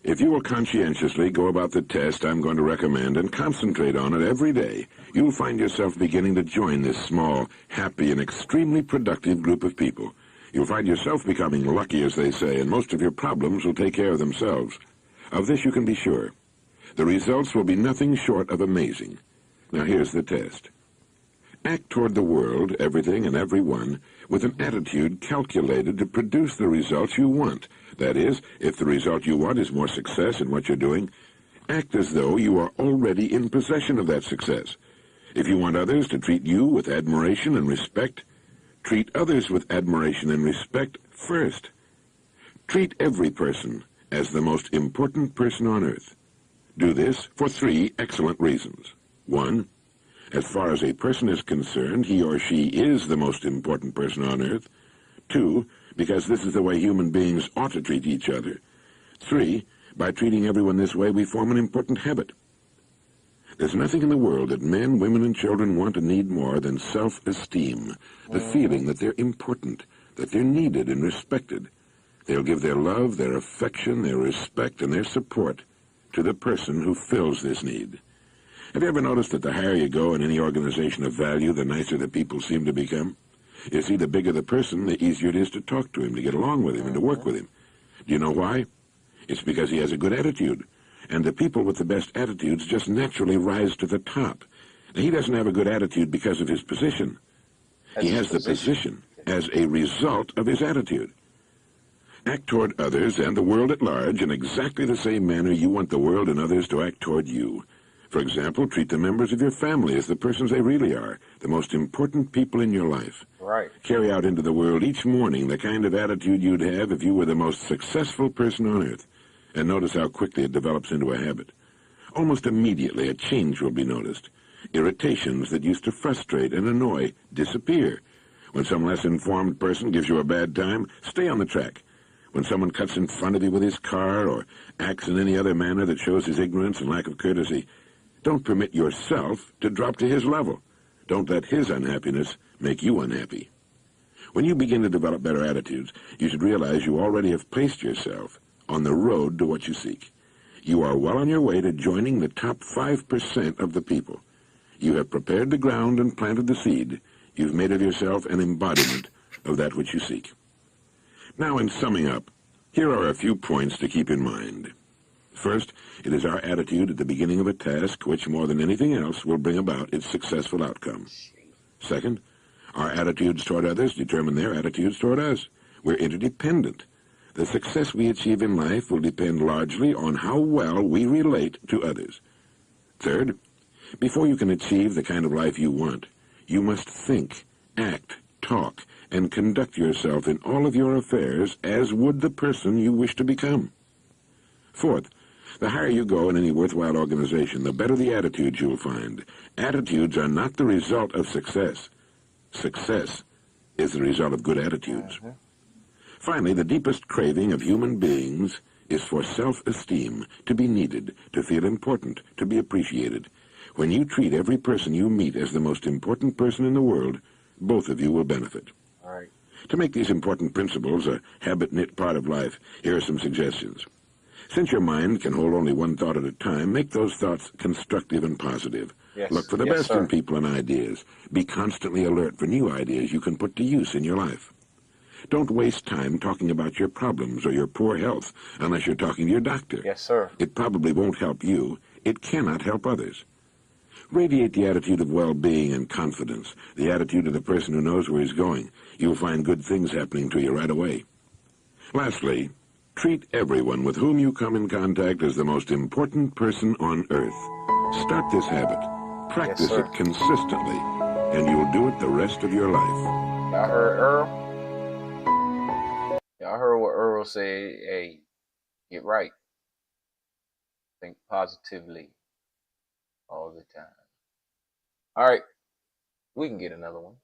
S8: If you will conscientiously go about the test I'm going to recommend and concentrate on it every day, you'll find yourself beginning to join this small, happy, and extremely productive group of people. You'll find yourself becoming lucky, as they say, and most of your problems will take care of themselves. Of this you can be sure. The results will be nothing short of amazing. Now here's the test. Act toward the world, everything and everyone, with an attitude calculated to produce the results you want. That is, if the result you want is more success in what you're doing, act as though you are already in possession of that success. If you want others to treat you with admiration and respect, treat others with admiration and respect first. Treat every person as the most important person on earth. Do this for 3 excellent reasons. 1, as far as a person is concerned, he or she is the most important person on earth. 2, because this is the way human beings ought to treat each other. 3, by treating everyone this way, we form an important habit. There's nothing in the world that men, women, and children want and need more than self-esteem, the feeling that they're important, that they're needed and respected. They'll give their love, their affection, their respect, and their support to the person who fills this need. Have you ever noticed that the higher you go in any organization of value, the nicer the people seem to become? You see, the bigger the person, the easier it is to talk to him, to get along with him, and to work with him. Do you know why? It's because he has a good attitude. And the people with the best attitudes just naturally rise to the top. Now, he doesn't have a good attitude because of his position. He has the position as a result of his attitude. Act toward others and the world at large in exactly the same manner you want the world and others to act toward you. For example, treat the members of your family as the persons they really are, the most important people in your life.
S1: Right.
S8: Carry out into the world each morning the kind of attitude you'd have if you were the most successful person on earth. And notice how quickly it develops into a habit. Almost immediately, a change will be noticed. Irritations that used to frustrate and annoy disappear. When some less informed person gives you a bad time, stay on the track. When someone cuts in front of you with his car or acts in any other manner that shows his ignorance and lack of courtesy, don't permit yourself to drop to his level. Don't let his unhappiness make you unhappy. When you begin to develop better attitudes, you should realize you already have placed yourself on the road to what you seek. You are well on your way to joining the top 5% of the people. You have prepared the ground and planted the seed. You've made of yourself an embodiment of that which you seek. Now, in summing up, here are a few points to keep in mind. First, it is our attitude at the beginning of a task which, more than anything else, will bring about its successful outcome. Second, our attitudes toward others determine their attitudes toward us. We're interdependent. The success we achieve in life will depend largely on how well we relate to others. Third, before you can achieve the kind of life you want, you must think, act, talk, and conduct yourself in all of your affairs as would the person you wish to become. Fourth, the higher you go in any worthwhile organization, the better the attitudes you'll find. Attitudes are not the result of success. Success is the result of good attitudes. Finally, the deepest craving of human beings is for self-esteem, to be needed, to feel important, to be appreciated. When you treat every person you meet as the most important person in the world, both of you will benefit.
S1: All right.
S8: To make these important principles a habit-knit part of life, here are some suggestions. Since your mind can hold only one thought at a time, make those thoughts constructive and positive.
S1: Yes.
S8: Look for the
S1: Yes,
S8: best
S1: sir.
S8: in people and ideas. Be constantly alert for new ideas you can put to use in your life. Don't waste time talking about your problems or your poor health unless you're talking to your doctor.
S1: Yes, sir.
S8: It probably won't help you. It cannot help others. Radiate the attitude of well-being and confidence, the attitude of the person who knows where he's going. You'll find good things happening to you right away. Lastly, treat everyone with whom you come in contact as the most important person on earth. Start this habit. Practice
S1: sir.
S8: it consistently, and you'll do it the rest of your life.
S1: Y'all heard Earl? Y'all heard what Earl said. Hey, get right. Think positively all the time. All right. We can get another one.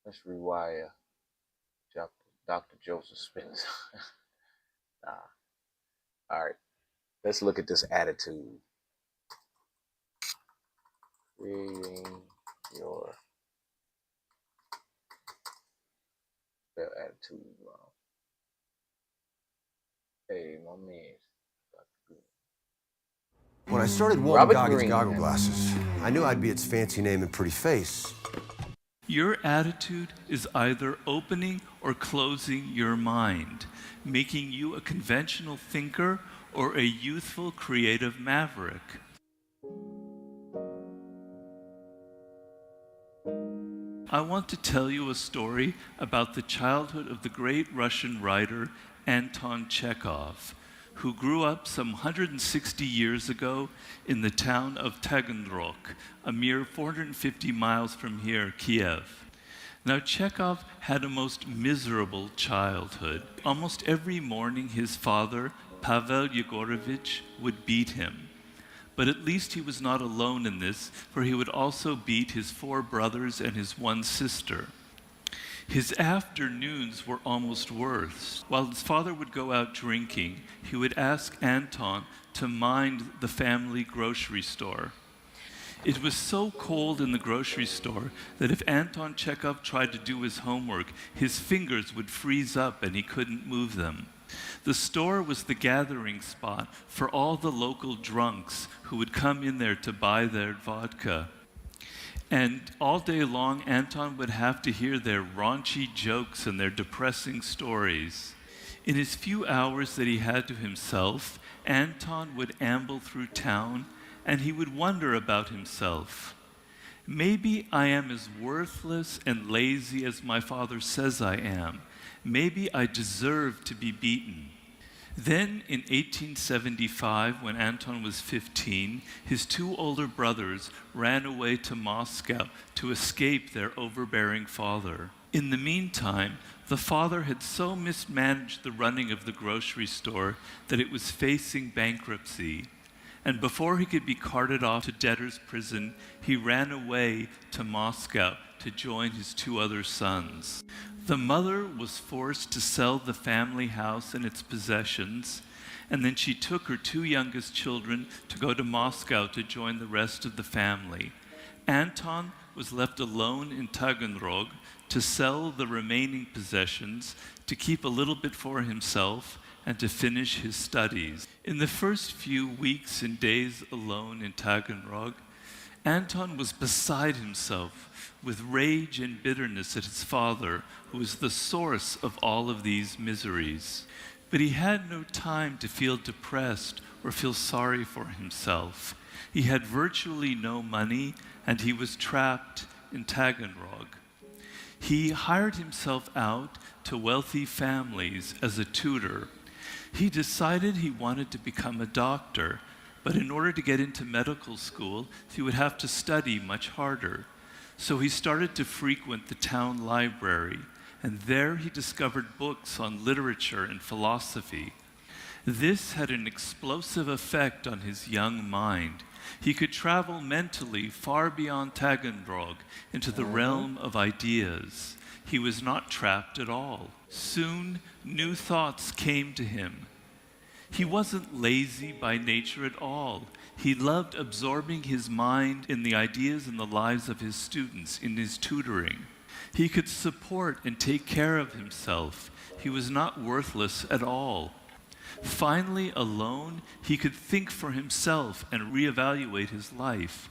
S1: Let's rewire Dr. Joseph Spence. Nah. All right. Let's look at this attitude. Creating your attitude wrong. Hey, my man.
S9: When I started Walton
S1: Robert
S9: Goggins
S1: Greene.
S9: Goggle Glasses, I knew I'd be its fancy name and pretty face.
S10: Your attitude is either opening or closing your mind, making you a conventional thinker or a youthful, creative maverick. I want to tell you a story about the childhood of the great Russian writer Anton Chekhov, who grew up some 160 years ago in the town of Taganrog, a mere 450 miles from here, Kiev. Now, Chekhov had a most miserable childhood. Almost every morning, his father, Pavel Yegorovich, would beat him. But at least he was not alone in this, for he would also beat his 4 brothers and his 1 sister. His afternoons were almost worse. While his father would go out drinking, he would ask Anton to mind the family grocery store. It was so cold in the grocery store that if Anton Chekhov tried to do his homework, his fingers would freeze up and he couldn't move them. The store was the gathering spot for all the local drunks who would come in there to buy their vodka. And all day long, Anton would have to hear their raunchy jokes and their depressing stories. In his few hours that he had to himself, Anton would amble through town, and he would wonder about himself. Maybe I am as worthless and lazy as my father says I am. Maybe I deserve to be beaten. Then, in 1875, when Anton was 15, his two older brothers ran away to Moscow to escape their overbearing father. In the meantime, the father had so mismanaged the running of the grocery store that it was facing bankruptcy. And before he could be carted off to debtor's prison, he ran away to Moscow to join his two other sons. The mother was forced to sell the family house and its possessions, and then she took her two youngest children to go to Moscow to join the rest of the family. Anton was left alone in Taganrog to sell the remaining possessions, to keep a little bit for himself, and to finish his studies. In the first few weeks and days alone in Taganrog, Anton was beside himself with rage and bitterness at his father, who was the source of all of these miseries. But he had no time to feel depressed or feel sorry for himself. He had virtually no money, and he was trapped in Taganrog. He hired himself out to wealthy families as a tutor. He decided he wanted to become a doctor, but in order to get into medical school, he would have to study much harder. So he started to frequent the town library, and there he discovered books on literature and philosophy. This had an explosive effect on his young mind. He could travel mentally far beyond Taganrog into the realm of ideas. He was not trapped at all. Soon, new thoughts came to him. He wasn't lazy by nature at all. He loved absorbing his mind in the ideas and the lives of his students in his tutoring. He could support and take care of himself. He was not worthless at all. Finally, alone, he could think for himself and reevaluate his life.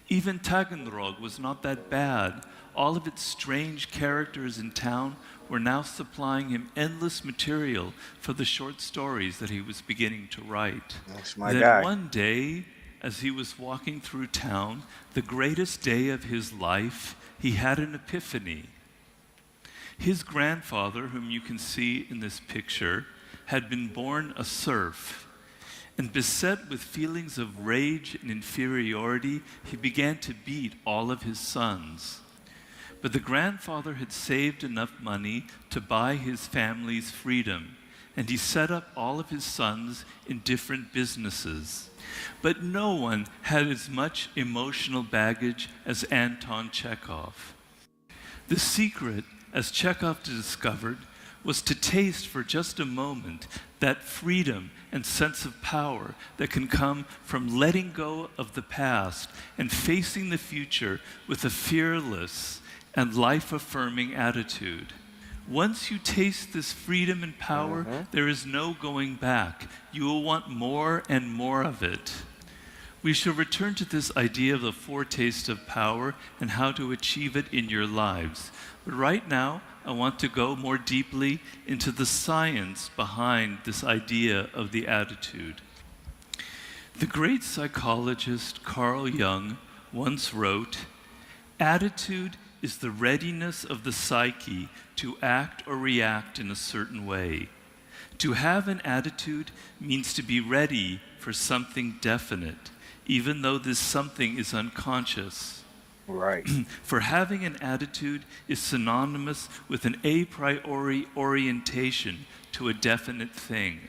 S10: Even Taganrog was not that bad. All of its strange characters in town were now supplying him endless material for the short stories that he was beginning to write.
S1: That's my
S10: then
S1: guy.
S10: One day, as he was walking through town, the greatest day of his life, he had an epiphany. His grandfather, whom you can see in this picture, had been born a serf. And beset with feelings of rage and inferiority, he began to beat all of his sons. But the grandfather had saved enough money to buy his family's freedom, and he set up all of his sons in different businesses. But no one had as much emotional baggage as Anton Chekhov. The secret, as Chekhov discovered, was to taste for just a moment that freedom and sense of power that can come from letting go of the past and facing the future with a fearless and life-affirming attitude. Once you taste this freedom and power, there is no going back. You will want more and more of it. We shall return to this idea of the foretaste of power and how to achieve it in your lives. But right now, I want to go more deeply into the science behind this idea of the attitude. The great psychologist Carl Jung once wrote, "Attitude is the readiness of the psyche to act or react in a certain way. To have an attitude means to be ready for something definite, even though this something is unconscious.
S1: Right.
S10: For having an attitude is synonymous with an a priori orientation to a definite thing.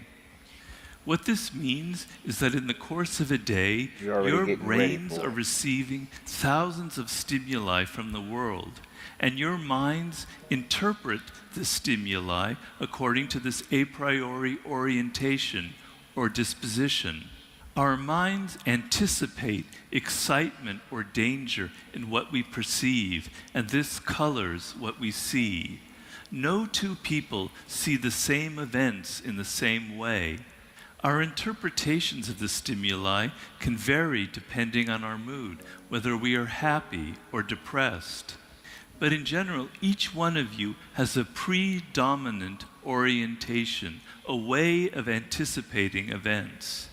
S10: What this means is that in the course of a day, your brains are receiving thousands of stimuli from the world, and your minds interpret the stimuli according to this a priori orientation or disposition. Our minds anticipate excitement or danger in what we perceive, and this colors what we see. No two people see the same events in the same way. Our interpretations of the stimuli can vary depending on our mood, whether we are happy or depressed. But in general, each one of you has a predominant orientation, a way of anticipating events.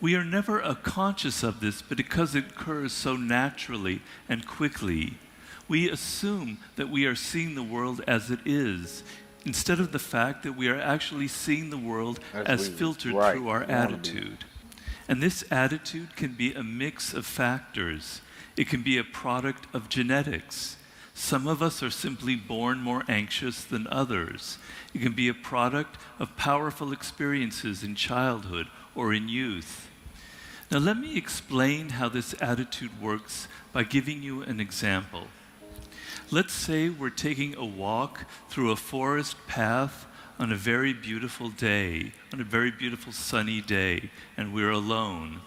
S10: We are never conscious of this, but because it occurs so naturally and quickly, we assume that we are seeing the world as it is, instead of the fact that we are actually seeing the world as filtered through our attitude. And this attitude can be a mix of factors. It can be a product of genetics. Some of us are simply born more anxious than others. It can be a product of powerful experiences in childhood or in youth. Now let me explain how this attitude works by giving you an example. Let's say we're taking a walk through a forest path on a very beautiful day, on a very beautiful sunny day, and we're alone.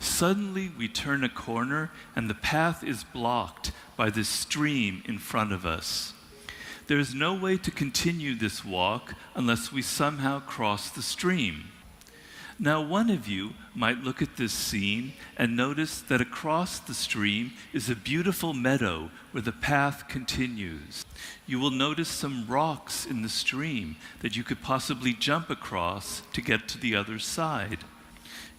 S10: Suddenly we turn a corner and the path is blocked by this stream in front of us. There is no way to continue this walk unless we somehow cross the stream. Now one of you might look at this scene and notice that across the stream is a beautiful meadow where the path continues. You will notice some rocks in the stream that you could possibly jump across to get to the other side.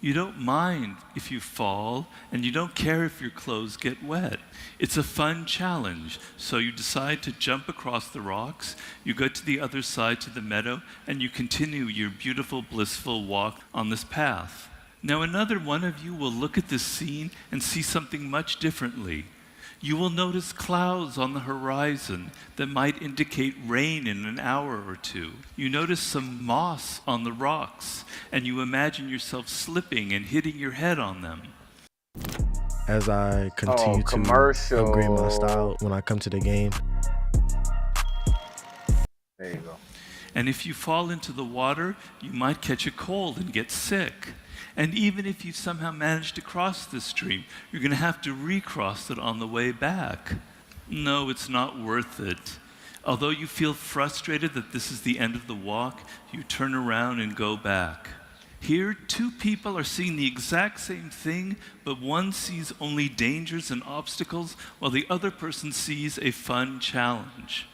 S10: You don't mind if you fall, and you don't care if your clothes get wet. It's a fun challenge, so you decide to jump across the rocks, you go to the other side to the meadow, and you continue your beautiful, blissful walk on this path. Now another one of you will look at this scene and see something much differently. You will notice clouds on the horizon that might indicate rain in an hour or two. You notice some moss on the rocks, and you imagine yourself slipping and hitting your head on them.
S11: As I continue to upgrade my style when I come to the game.
S1: There you go.
S10: And if you fall into the water, you might catch a cold and get sick. And even if you somehow manage to cross this stream, you're going to have to recross it on the way back. No, it's not worth it. Although you feel frustrated that this is the end of the walk, you turn around and go back. Here, two people are seeing the exact same thing, but one sees only dangers and obstacles, while the other person sees a fun challenge.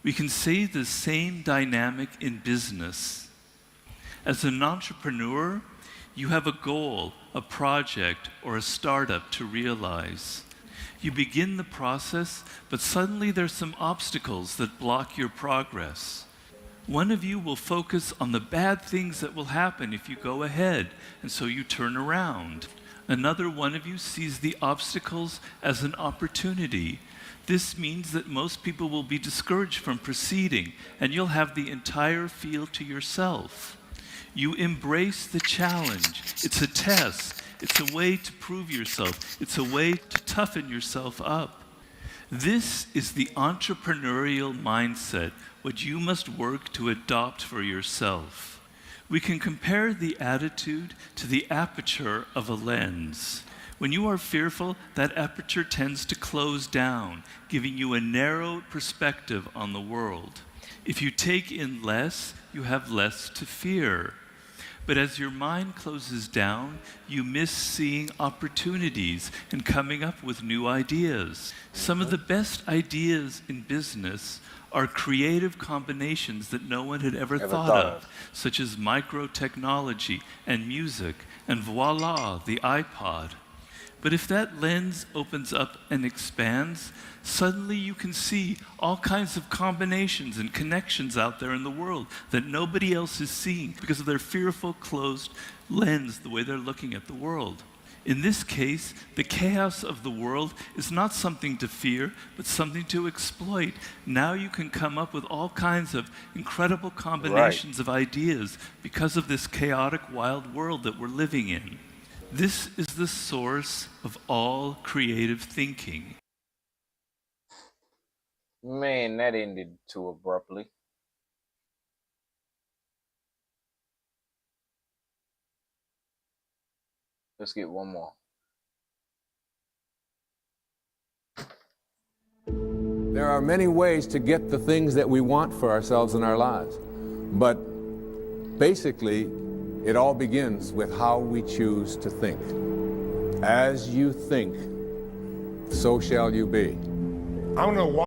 S10: We can say the same dynamic in business. As an entrepreneur, you have a goal, a project, or a startup to realize. You begin the process, but suddenly there's some obstacles that block your progress. One of you will focus on the bad things that will happen if you go ahead, and so you turn around. Another one of you sees the obstacles as an opportunity. This means that most people will be discouraged from proceeding, and you'll have the entire field to yourself. You embrace the challenge. It's a test. It's a way to prove yourself. It's a way to toughen yourself up. This is the entrepreneurial mindset, what you must work to adopt for yourself. We can compare the attitude to the aperture of a lens. When you are fearful, that aperture tends to close down, giving you a narrow perspective on the world. If you take in less, you have less to fear. But as your mind closes down, you miss seeing opportunities and coming up with new ideas. Some of the best ideas in business are creative combinations that no one had ever thought of, such as microtechnology and music, and voila, the iPod. But if that lens opens up and expands, suddenly you can see all kinds of combinations and connections out there in the world that nobody else is seeing because of their fearful, closed lens, the way they're looking at the world. In this case, the chaos of the world is not something to fear, but something to exploit. Now you can come up with all kinds of incredible combinations of ideas because of this chaotic, wild world that we're living in. This is the source of all creative thinking.
S1: Man, that ended too abruptly. Let's get one more.
S12: There are many ways to get the things that we want for ourselves in our lives. But basically, it all begins with how we choose to think. As you think, so shall you be.
S13: I don't know why